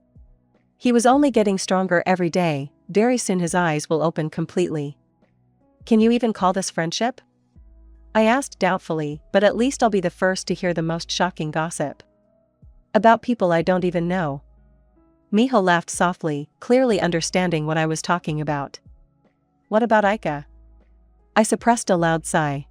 He was only getting stronger every day, very soon his eyes will open completely. Can you even call this friendship? I asked doubtfully, but at least I'll be the first to hear the most shocking gossip. About people I don't even know. Miho laughed softly, clearly understanding what I was talking about. What about Aika? I suppressed a loud sigh.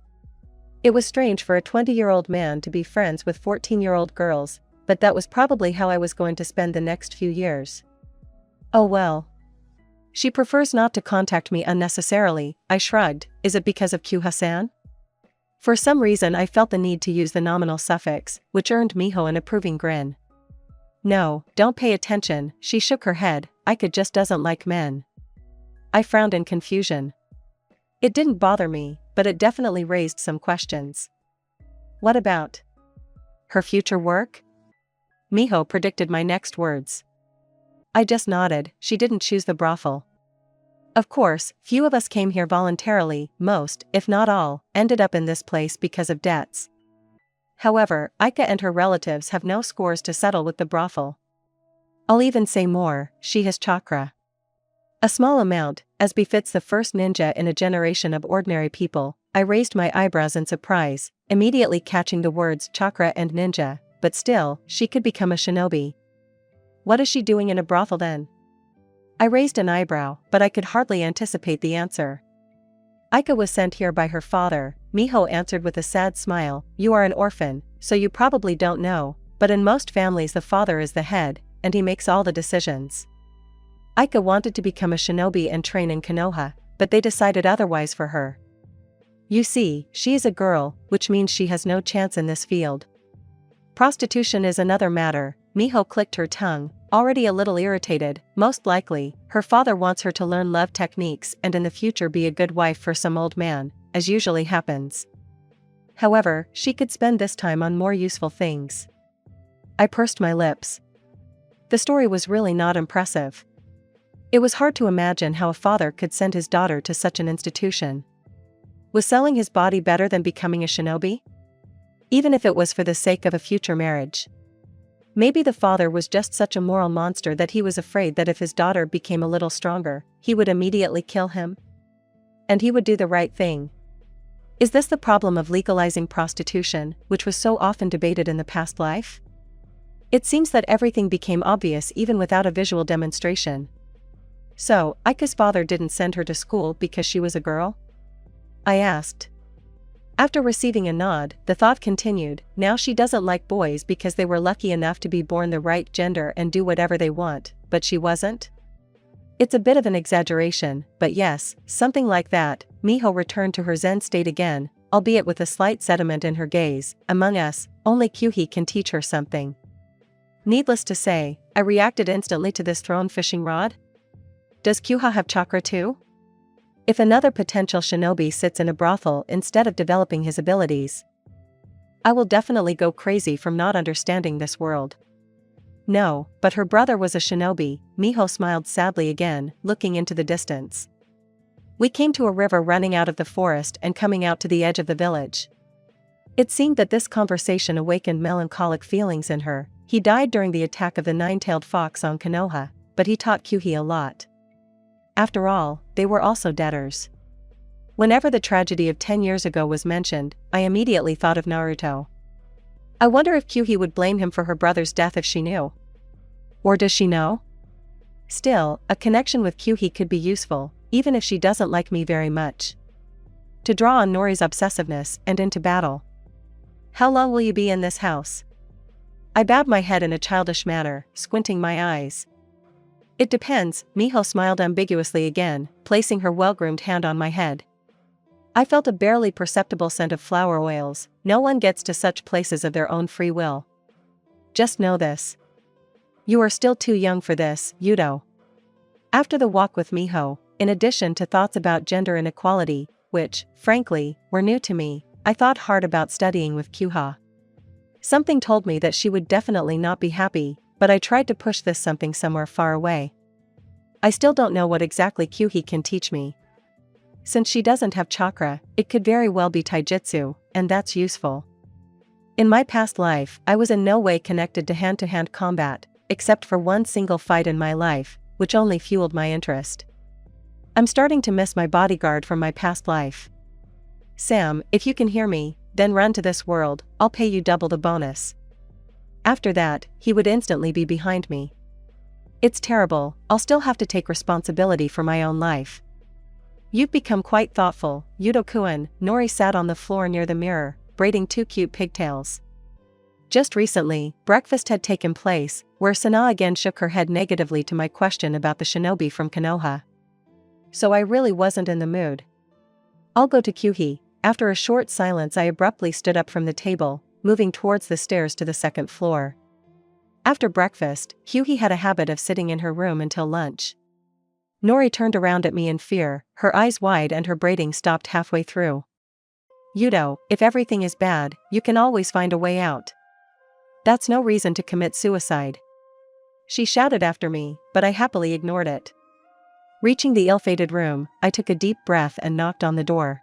It was strange for a 20-year-old man to be friends with 14-year-old girls, but that was probably how I was going to spend the next few years. Oh well. She prefers not to contact me unnecessarily, I shrugged. Is it because of Kyuha-san? For some reason I felt the need to use the nominal suffix, which earned Miho an approving grin. No, don't pay attention, she shook her head. Aika just doesn't like men. I frowned in confusion. It didn't bother me, but it definitely raised some questions. What about her future work? Miho predicted my next words. I just nodded. She didn't choose the brothel. Of course, few of us came here voluntarily. Most, if not all, ended up in this place because of debts. However, Aika and her relatives have no scores to settle with the brothel. I'll even say more, she has chakra. A small amount, as befits the first ninja in a generation of ordinary people. I raised my eyebrows in surprise, immediately catching the words chakra and ninja, but still, she could become a shinobi. What is she doing in a brothel then? I raised an eyebrow, but I could hardly anticipate the answer. Aika was sent here by her father, Miho answered with a sad smile. You are an orphan, so you probably don't know, but in most families the father is the head, and he makes all the decisions. Aika wanted to become a shinobi and train in Konoha, but they decided otherwise for her. You see, she is a girl, which means she has no chance in this field. Prostitution is another matter. Miho clicked her tongue, already a little irritated. Most likely, her father wants her to learn love techniques and in the future be a good wife for some old man, as usually happens. However, she could spend this time on more useful things. I pursed my lips. The story was really not impressive. It was hard to imagine how a father could send his daughter to such an institution. Was selling his body better than becoming a shinobi? Even if it was for the sake of a future marriage. Maybe the father was just such a moral monster that he was afraid that if his daughter became a little stronger, he would immediately kill him. And he would do the right thing. Is this the problem of legalizing prostitution, which was so often debated in the past life? It seems that everything became obvious even without a visual demonstration. So, Aika's father didn't send her to school because she was a girl? I asked. After receiving a nod, the thought continued. Now she doesn't like boys because they were lucky enough to be born the right gender and do whatever they want, but she wasn't? It's a bit of an exaggeration, but yes, something like that. Miho returned to her zen state again, albeit with a slight sediment in her gaze. Among us, only Kyuhi can teach her something. Needless to say, I reacted instantly to this thrown fishing rod. Does Kyuha have chakra too? If another potential shinobi sits in a brothel instead of developing his abilities, I will definitely go crazy from not understanding this world. No, but her brother was a shinobi. Miho smiled sadly again, looking into the distance. We came to a river running out of the forest and coming out to the edge of the village. It seemed that this conversation awakened melancholic feelings in her. He died during the attack of the nine-tailed fox on Konoha, but he taught Kyuhi a lot. After all, they were also debtors. Whenever the tragedy of 10 years ago was mentioned, I immediately thought of Naruto. I wonder if Kyuhi would blame him for her brother's death if she knew. Or does she know? Still, a connection with Kyuhi could be useful, even if she doesn't like me very much. To draw on Nori's obsessiveness and into battle. How long will you be in this house? I bowed my head in a childish manner, squinting my eyes. It depends. Miho smiled ambiguously again, placing her well-groomed hand on my head. I felt a barely perceptible scent of flower oils. No one gets to such places of their own free will. Just know this. You are still too young for this, Yudo. After the walk with Miho, in addition to thoughts about gender inequality, which, frankly, were new to me, I thought hard about studying with Kyuha. Something told me that she would definitely not be happy, but I tried to push this something somewhere far away. I still don't know what exactly Kyuhi can teach me. Since she doesn't have chakra, it could very well be taijutsu, and that's useful. In my past life, I was in no way connected to hand-to-hand combat, except for one single fight in my life, which only fueled my interest. I'm starting to miss my bodyguard from my past life. Sam, if you can hear me, then run to this world, I'll pay you double the bonus. After that, he would instantly be behind me. It's terrible, I'll still have to take responsibility for my own life. You've become quite thoughtful, Yudo-kun. Nori sat on the floor near the mirror, braiding two cute pigtails. Just recently, breakfast had taken place, where Sana again shook her head negatively to my question about the shinobi from Konoha. So I really wasn't in the mood. I'll go to Kyuhi. After a short silence, I abruptly stood up from the table, moving towards the stairs to the second floor. After breakfast, Kyuhi had a habit of sitting in her room until lunch. Nori turned around at me in fear, her eyes wide and her braiding stopped halfway through. Yudo, if everything is bad, you can always find a way out. That's no reason to commit suicide. She shouted after me, but I happily ignored it. Reaching the ill-fated room, I took a deep breath and knocked on the door.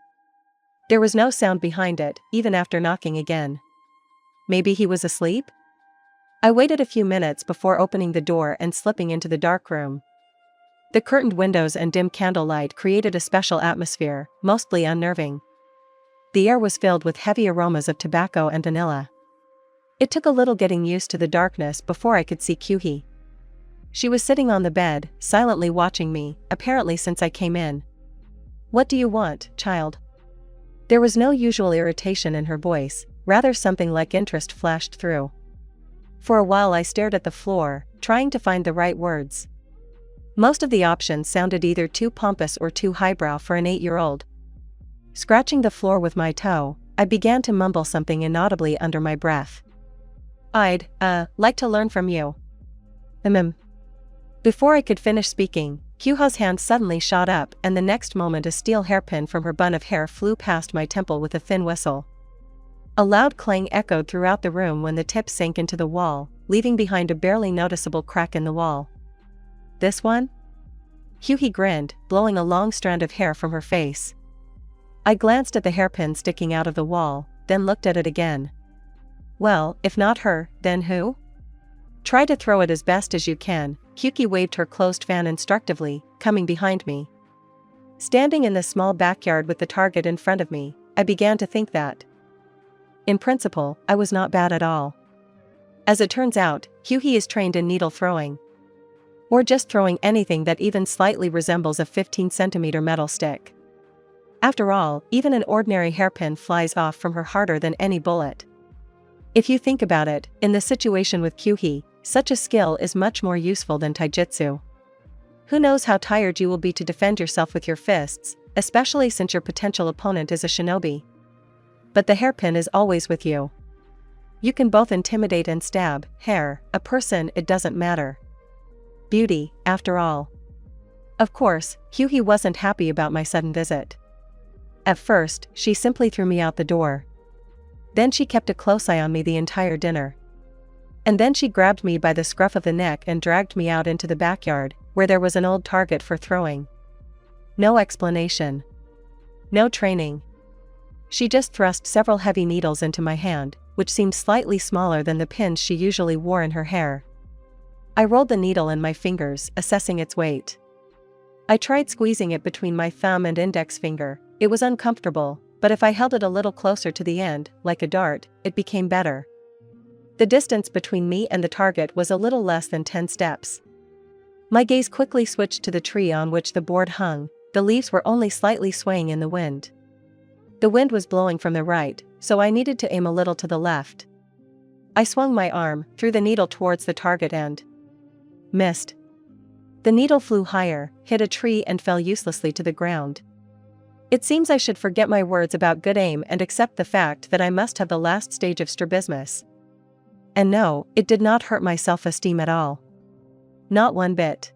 There was no sound behind it, even after knocking again. Maybe he was asleep? I waited a few minutes before opening the door and slipping into the dark room. The curtained windows and dim candlelight created a special atmosphere, mostly unnerving. The air was filled with heavy aromas of tobacco and vanilla. It took a little getting used to the darkness before I could see Kyuhi. She was sitting on the bed, silently watching me, apparently since I came in. What do you want, child? There was no usual irritation in her voice, rather something like interest flashed through. For a while I stared at the floor, trying to find the right words. Most of the options sounded either too pompous or too highbrow for an 8-year-old. Scratching the floor with my toe, I began to mumble something inaudibly under my breath. I'd, like to learn from you. Before I could finish speaking, Kyuha's hand suddenly shot up and the next moment a steel hairpin from her bun of hair flew past my temple with a thin whistle. A loud clang echoed throughout the room when the tip sank into the wall, leaving behind a barely noticeable crack in the wall. This one? Kyuhi grinned, blowing a long strand of hair from her face. I glanced at the hairpin sticking out of the wall, then looked at it again. Well, if not her, then who? Try to throw it as best as you can, Kyuhi waved her closed fan instructively, coming behind me. Standing in the small backyard with the target in front of me, I began to think that, in principle, I was not bad at all. As it turns out, Kyuhi is trained in needle throwing. Or just throwing anything that even slightly resembles a 15-centimeter metal stick. After all, even an ordinary hairpin flies off from her harder than any bullet. If you think about it, in the situation with Kyuhi, such a skill is much more useful than taijutsu. Who knows how tired you will be to defend yourself with your fists, especially since your potential opponent is a shinobi. But the hairpin is always with you. You can both intimidate and stab, hair, a person, it doesn't matter. Beauty, after all. Of course, Kyuhi wasn't happy about my sudden visit. At first, she simply threw me out the door. Then she kept a close eye on me the entire dinner. And then she grabbed me by the scruff of the neck and dragged me out into the backyard, where there was an old target for throwing. No explanation. No training. She just thrust several heavy needles into my hand, which seemed slightly smaller than the pins she usually wore in her hair. I rolled the needle in my fingers, assessing its weight. I tried squeezing it between my thumb and index finger. It was uncomfortable, but if I held it a little closer to the end, like a dart, it became better. The distance between me and the target was a little less than 10 steps. My gaze quickly switched to the tree on which the board hung. The leaves were only slightly swaying in the wind. The wind was blowing from the right, so I needed to aim a little to the left. I swung my arm, threw the needle towards the target and missed. The needle flew higher, hit a tree and fell uselessly to the ground. It seems I should forget my words about good aim and accept the fact that I must have the last stage of strabismus. And no, it did not hurt my self-esteem at all. Not one bit.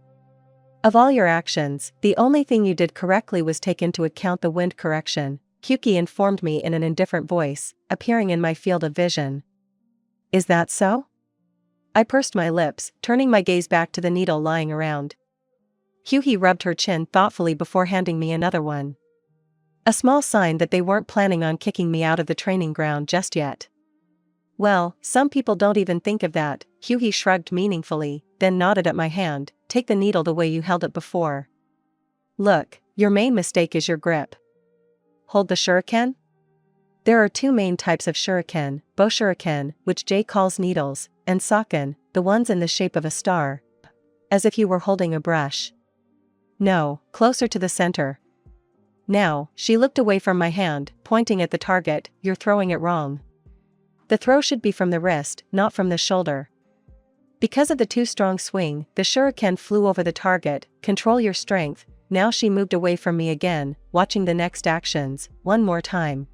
Of all your actions, the only thing you did correctly was take into account the wind correction, Kyuhi informed me in an indifferent voice, appearing in my field of vision. Is that so? I pursed my lips, turning my gaze back to the needle lying around. Kyuhi rubbed her chin thoughtfully before handing me another one. A small sign that they weren't planning on kicking me out of the training ground just yet. Well, some people don't even think of that. Hyuhi shrugged meaningfully, then nodded at my hand. Take the needle the way you held it before. Look, your main mistake is your grip. Hold the shuriken? There are two main types of shuriken, bow shuriken, which Jay calls needles, and saken, the ones in the shape of a star. As if you were holding a brush. No, closer to the center. Now, she looked away from my hand, pointing at the target. You're throwing it wrong. The throw should be from the wrist, not from the shoulder. Because of the too strong swing, the shuriken flew over the target. Control your strength. Now she moved away from me again, watching the next actions. One more time.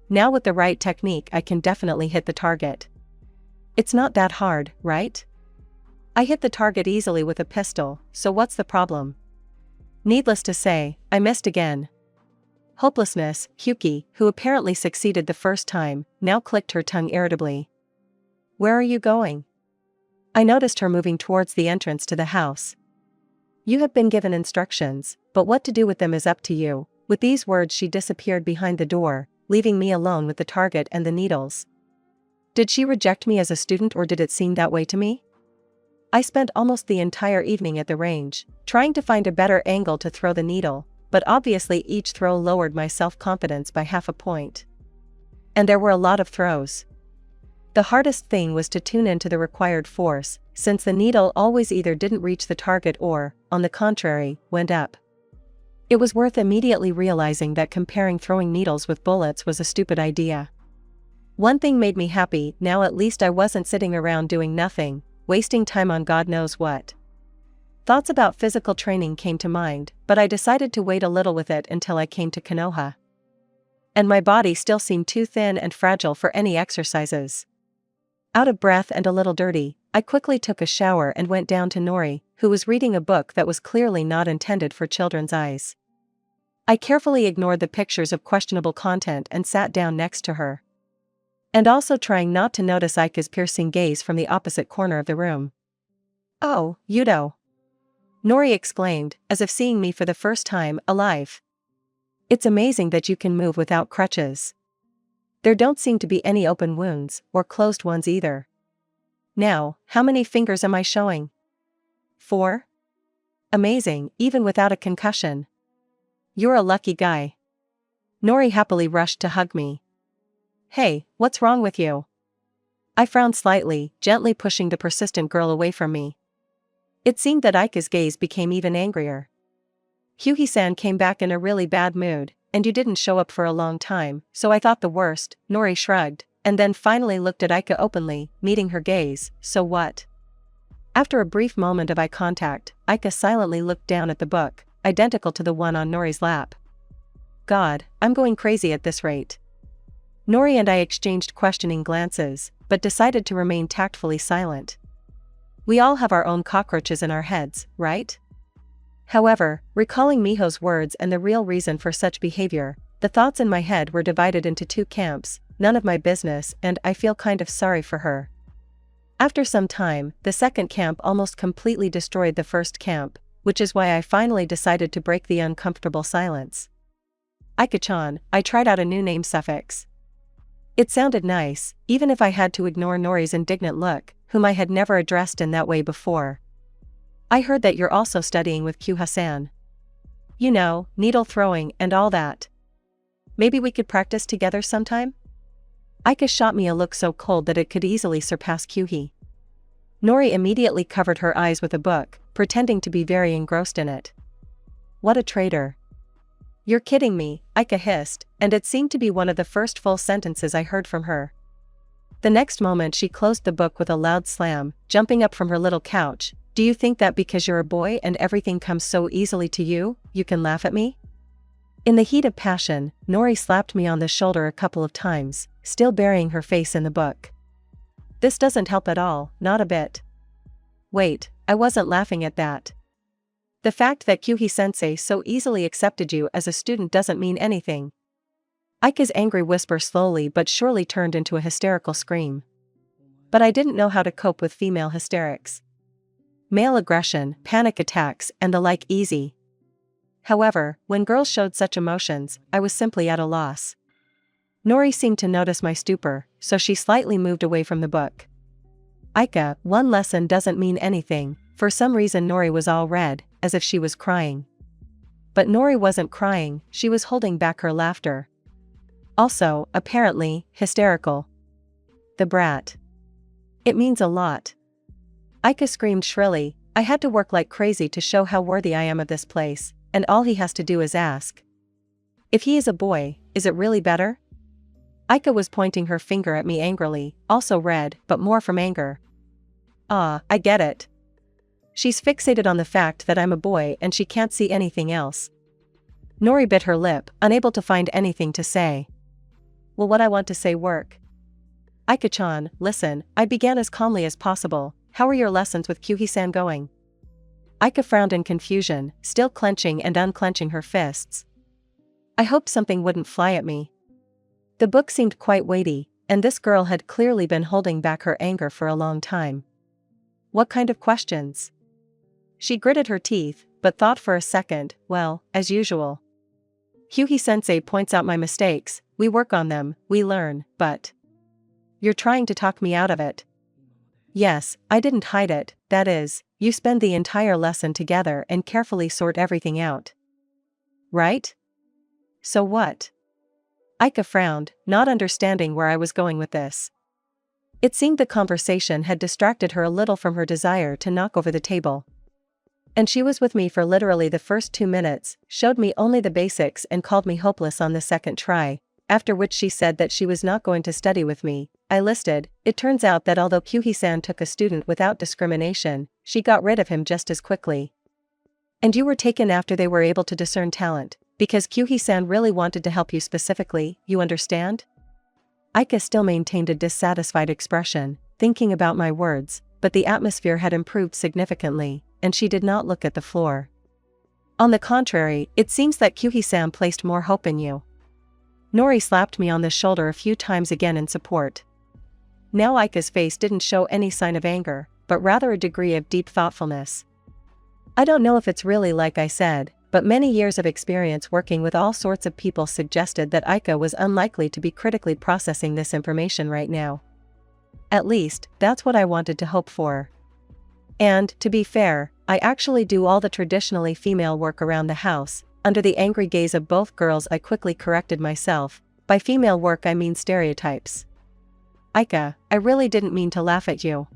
Now with the right technique I can definitely hit the target. It's not that hard, right? I hit the target easily with a pistol, so what's the problem? Needless to say, I missed again. Hopelessness. Hyuki, who apparently succeeded the first time, now clicked her tongue irritably. Where are you going? I noticed her moving towards the entrance to the house. You have been given instructions, but what to do with them is up to you. With these words she disappeared behind the door, leaving me alone with the target and the needles. Did she reject me as a student, or did it seem that way to me? I spent almost the entire evening at the range, trying to find a better angle to throw the needle, but obviously each throw lowered my self-confidence by half a point. And there were a lot of throws. The hardest thing was to tune into the required force, since the needle always either didn't reach the target or, on the contrary, went up. It was worth immediately realizing that comparing throwing needles with bullets was a stupid idea. One thing made me happy. Now at least I wasn't sitting around doing nothing, wasting time on God knows what. Thoughts about physical training came to mind, but I decided to wait a little with it until I came to Konoha. And my body still seemed too thin and fragile for any exercises. Out of breath and a little dirty, I quickly took a shower and went down to Nori, who was reading a book that was clearly not intended for children's eyes. I carefully ignored the pictures of questionable content and sat down next to her. And also trying not to notice Aika's piercing gaze from the opposite corner of the room. Oh, Yudo! Nori exclaimed, as if seeing me for the first time, alive. It's amazing that you can move without crutches. There don't seem to be any open wounds, or closed ones either. Now, how many fingers am I showing? 4? Amazing, even without a concussion. You're a lucky guy. Nori happily rushed to hug me. Hey, what's wrong with you? I frowned slightly, gently pushing the persistent girl away from me. It seemed that Aika's gaze became even angrier. Hyuhi-san came back in a really bad mood, and you didn't show up for a long time, so I thought the worst. Nori shrugged, and then finally looked at Aika openly, meeting her gaze. So what? After a brief moment of eye contact, Aika silently looked down at the book, identical to the one on Nori's lap. God, I'm going crazy at this rate. Nori and I exchanged questioning glances, but decided to remain tactfully silent. We all have our own cockroaches in our heads, right? However, recalling Miho's words and the real reason for such behavior, the thoughts in my head were divided into two camps, none of my business, and I feel kind of sorry for her. After some time, the second camp almost completely destroyed the first camp, which is why I finally decided to break the uncomfortable silence. Aika-chan, I tried out a new name suffix. It sounded nice, even if I had to ignore Nori's indignant look, whom I had never addressed in that way before. I heard that you're also studying with Kyuha-san. You know, needle throwing and all that. Maybe we could practice together sometime? Aika shot me a look so cold that it could easily surpass Kyuhi. Nori immediately covered her eyes with a book, pretending to be very engrossed in it. What a traitor. You're kidding me, Aika hissed, and it seemed to be one of the first full sentences I heard from her. The next moment she closed the book with a loud slam, jumping up from her little couch. Do you think that because you're a boy and everything comes so easily to you, you can laugh at me? In the heat of passion, Nori slapped me on the shoulder a couple of times, still burying her face in the book. This doesn't help at all, not a bit. Wait, I wasn't laughing at that. The fact that Kyuhi-sensei so easily accepted you as a student doesn't mean anything. Aika's angry whisper slowly but surely turned into a hysterical scream. But I didn't know how to cope with female hysterics. Male aggression, panic attacks, and the like easy. However, when girls showed such emotions, I was simply at a loss. Nori seemed to notice my stupor, so she slightly moved away from the book. Aika, one lesson doesn't mean anything. For some reason Nori was all red, as if she was crying. But Nori wasn't crying, she was holding back her laughter. Also, apparently, hysterical. The brat. It means a lot. Aika screamed shrilly, I had to work like crazy to show how worthy I am of this place, and all he has to do is ask. If he is a boy, is it really better? Aika was pointing her finger at me angrily, also red, but more from anger. Ah, I get it. She's fixated on the fact that I'm a boy and she can't see anything else. Nori bit her lip, unable to find anything to say. Will what I want to say work? Aika-chan, listen, I began as calmly as possible. How are your lessons with Kyuhi-san going? Aika frowned in confusion, still clenching and unclenching her fists. I hoped something wouldn't fly at me. The book seemed quite weighty, and this girl had clearly been holding back her anger for a long time. What kind of questions? She gritted her teeth, but thought for a second, well, as usual. Kyuhi-sensei points out my mistakes, we work on them, we learn, but… You're trying to talk me out of it. Yes, I didn't hide it, that is, you spend the entire lesson together and carefully sort everything out. Right? So what? Aika frowned, not understanding where I was going with this. It seemed the conversation had distracted her a little from her desire to knock over the table. And she was with me for literally the first 2 minutes, showed me only the basics and called me hopeless on the second try, after which she said that she was not going to study with me. I listed, it turns out that although Kyuhi-san took a student without discrimination, she got rid of him just as quickly. And you were taken after they were able to discern talent, because Kyuhi-san really wanted to help you specifically, you understand? Aika still maintained a dissatisfied expression, thinking about my words, but the atmosphere had improved significantly, and she did not look at the floor. On the contrary, it seems that Kyuhi-san placed more hope in you. Nori slapped me on the shoulder a few times again in support. Now Aika's face didn't show any sign of anger, but rather a degree of deep thoughtfulness. I don't know if it's really like I said, but many years of experience working with all sorts of people suggested that Aika was unlikely to be critically processing this information right now. At least, that's what I wanted to hope for. And, to be fair, I actually do all the traditionally female work around the house. Under the angry gaze of both girls I quickly corrected myself. By female work I mean stereotypes. Aika, I really didn't mean to laugh at you.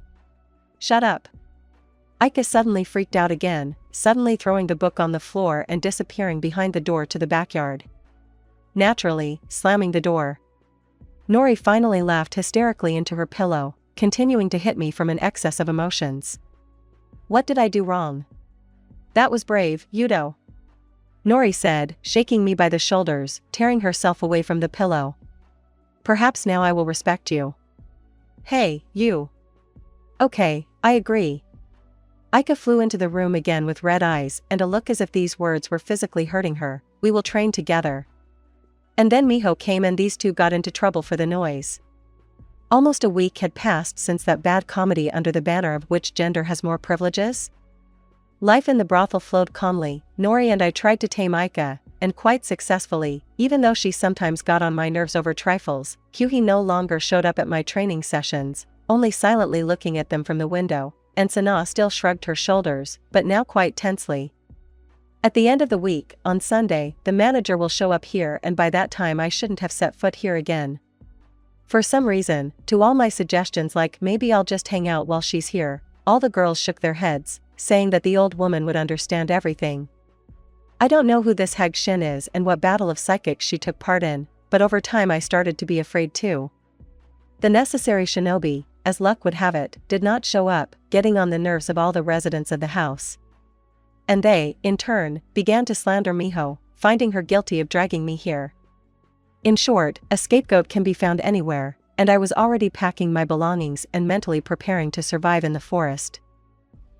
Shut up. Aika suddenly freaked out again, suddenly throwing the book on the floor and disappearing behind the door to the backyard. Naturally, slamming the door. Nori finally laughed hysterically into her pillow, continuing to hit me from an excess of emotions. What did I do wrong? That was brave, Yudo. Nori said, shaking me by the shoulders, tearing herself away from the pillow. Perhaps now I will respect you. Hey, you. Okay, I agree. Aika flew into the room again with red eyes and a look as if these words were physically hurting her. We will train together. And then Miho came and these two got into trouble for the noise. Almost a week had passed since that bad comedy under the banner of which gender has more privileges. Life in the brothel flowed calmly. Nori and I tried to tame Aika, and quite successfully, even though she sometimes got on my nerves over trifles. Kyuhi no longer showed up at my training sessions, only silently looking at them from the window, and Sana still shrugged her shoulders, but now quite tensely. At the end of the week, on Sunday, the manager will show up here and by that time I shouldn't have set foot here again. For some reason, to all my suggestions like maybe I'll just hang out while she's here, all the girls shook their heads, saying that the old woman would understand everything. I don't know who this Hag Shin is and what battle of psychics she took part in, but over time I started to be afraid too. The necessary shinobi, as luck would have it, did not show up, getting on the nerves of all the residents of the house. And they, in turn, began to slander Miho, finding her guilty of dragging me here. In short, a scapegoat can be found anywhere, and I was already packing my belongings and mentally preparing to survive in the forest.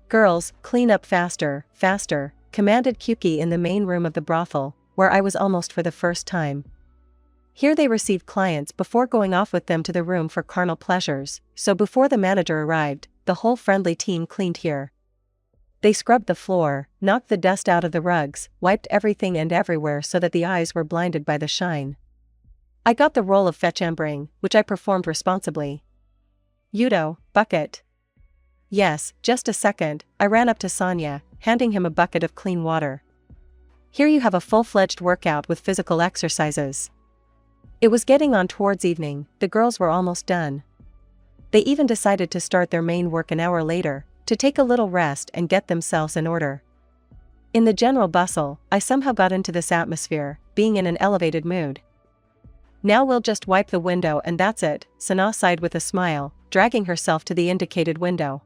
Girls, clean up faster, faster, commanded Kyuki in the main room of the brothel, where I was almost for the first time. Here they received clients before going off with them to the room for carnal pleasures, so before the manager arrived, the whole friendly team cleaned here. They scrubbed the floor, knocked the dust out of the rugs, wiped everything and everywhere so that the eyes were blinded by the shine. I got the role of fetch-ambering, which I performed responsibly. Yudo, bucket. Yes, just a second, I ran up to Sanya, handing him a bucket of clean water. Here you have a full-fledged workout with physical exercises. It was getting on towards evening, the girls were almost done. They even decided to start their main work an hour later, to take a little rest and get themselves in order. In the general bustle, I somehow got into this atmosphere, being in an elevated mood. Now we'll just wipe the window and that's it, Sana sighed with a smile, dragging herself to the indicated window.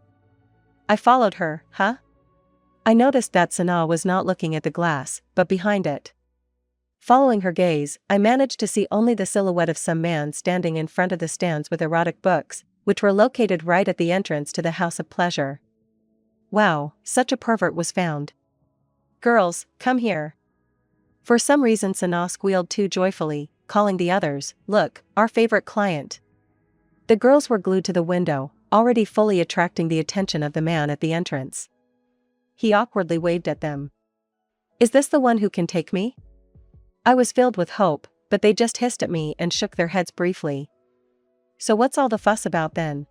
I followed her. Huh? I noticed that Sana was not looking at the glass, but behind it. Following her gaze, I managed to see only the silhouette of some man standing in front of the stands with erotic books, which were located right at the entrance to the House of Pleasure. Wow, such a pervert was found. Girls, come here. For some reason Sana squealed too joyfully, calling the others, look, our favorite client. The girls were glued to the window, already fully attracting the attention of the man at the entrance. He awkwardly waved at them. Is this the one who can take me? I was filled with hope, but they just hissed at me and shook their heads briefly. So what's all the fuss about then?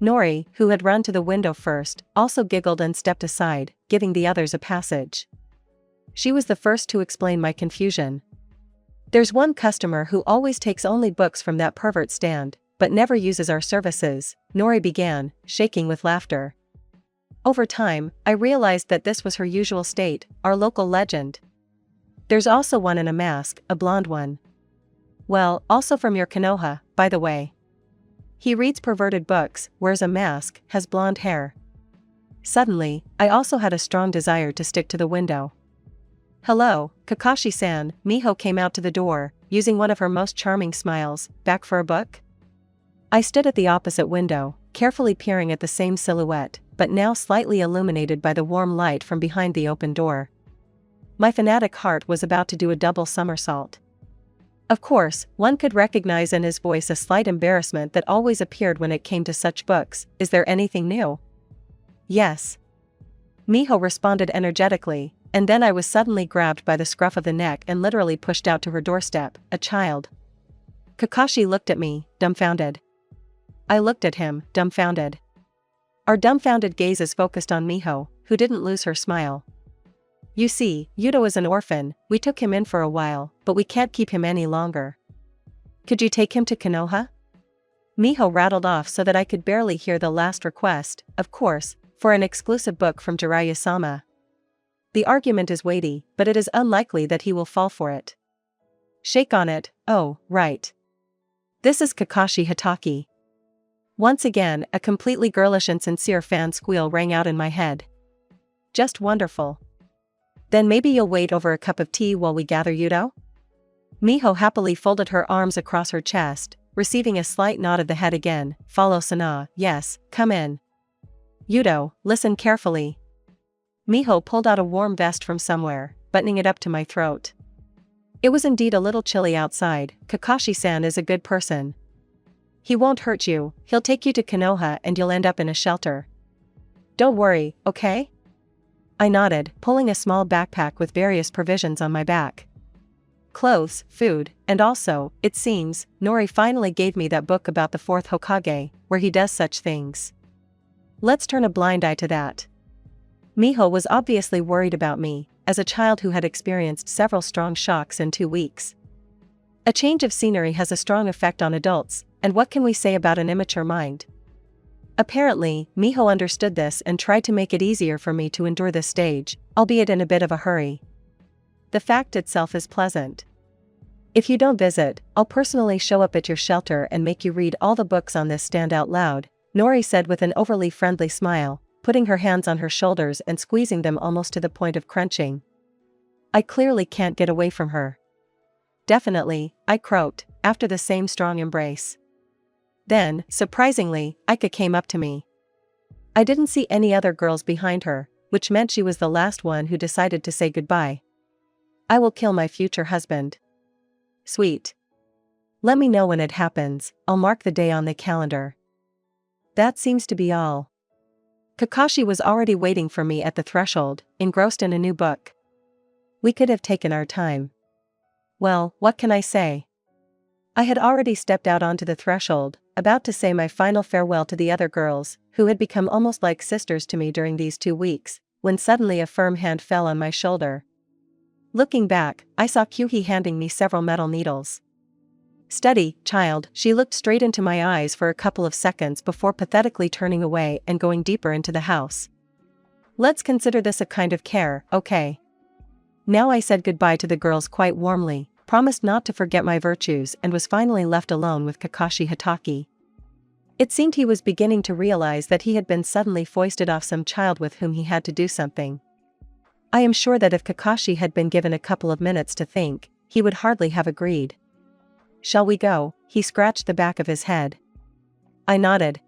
Nori, who had run to the window first, also giggled and stepped aside, giving the others a passage. She was the first to explain my confusion. There's one customer who always takes only books from that pervert stand, but never uses our services, Nori began, shaking with laughter. Over time, I realized that this was her usual state, our local legend. There's also one in a mask, a blonde one. Well, also from your Konoha, by the way. He reads perverted books, wears a mask, has blonde hair. Suddenly, I also had a strong desire to stick to the window. Hello, Kakashi-san, Miho came out to the door, using one of her most charming smiles, back for a book? I stood at the opposite window, carefully peering at the same silhouette, but now slightly illuminated by the warm light from behind the open door. My fanatic heart was about to do a double somersault. Of course, one could recognize in his voice a slight embarrassment that always appeared when it came to such books. Is there anything new? Yes. Miho responded energetically, and then I was suddenly grabbed by the scruff of the neck and literally pushed out to her doorstep, a child. Kakashi looked at me, dumbfounded. I looked at him, dumbfounded. Our dumbfounded gazes focused on Miho, who didn't lose her smile. You see, Yudo is an orphan, we took him in for a while, but we can't keep him any longer. Could you take him to Konoha? Miho rattled off so that I could barely hear the last request, of course, for an exclusive book from Jiraiya-sama. The argument is weighty, but it is unlikely that he will fall for it. Shake on it, oh, right. This is Kakashi Hatake. Once again, a completely girlish and sincere fan squeal rang out in my head. Just wonderful. Then maybe you'll wait over a cup of tea while we gather Yudo? Miho happily folded her arms across her chest, receiving a slight nod of the head again. Follow Sana, yes, come in. Yudo, listen carefully. Miho pulled out a warm vest from somewhere, buttoning it up to my throat. It was indeed a little chilly outside. Kakashi-san is a good person. He won't hurt you, he'll take you to Konoha and you'll end up in a shelter. Don't worry, okay? I nodded, pulling a small backpack with various provisions on my back. Clothes, food, and also, it seems, Nori finally gave me that book about the fourth Hokage, where he does such things. Let's turn a blind eye to that. Miho was obviously worried about me, as a child who had experienced several strong shocks in 2 weeks. A change of scenery has a strong effect on adults, and what can we say about an immature mind? Apparently, Miho understood this and tried to make it easier for me to endure this stage, albeit in a bit of a hurry. The fact itself is pleasant. If you don't visit, I'll personally show up at your shelter and make you read all the books on this stand out loud, Nori said with an overly friendly smile, putting her hands on her shoulders and squeezing them almost to the point of crunching. I clearly can't get away from her. Definitely, I croaked, after the same strong embrace. Then, surprisingly, Aika came up to me. I didn't see any other girls behind her, which meant she was the last one who decided to say goodbye. I will kill my future husband. Sweet. Let me know when it happens, I'll mark the day on the calendar. That seems to be all. Kakashi was already waiting for me at the threshold, engrossed in a new book. We could have taken our time. Well, what can I say? I had already stepped out onto the threshold, about to say my final farewell to the other girls, who had become almost like sisters to me during these 2 weeks, when suddenly a firm hand fell on my shoulder. Looking back, I saw Kyuhi handing me several metal needles. "Steady, child," she looked straight into my eyes for a couple of seconds before pathetically turning away and going deeper into the house. "Let's consider this a kind of care, okay?" Now I said goodbye to the girls quite warmly, promised not to forget my virtues, and was finally left alone with Kakashi Hatake. It seemed he was beginning to realize that he had been suddenly foisted off some child with whom he had to do something. I am sure that if Kakashi had been given a couple of minutes to think, he would hardly have agreed. "Shall we go?" He scratched the back of his head. I nodded,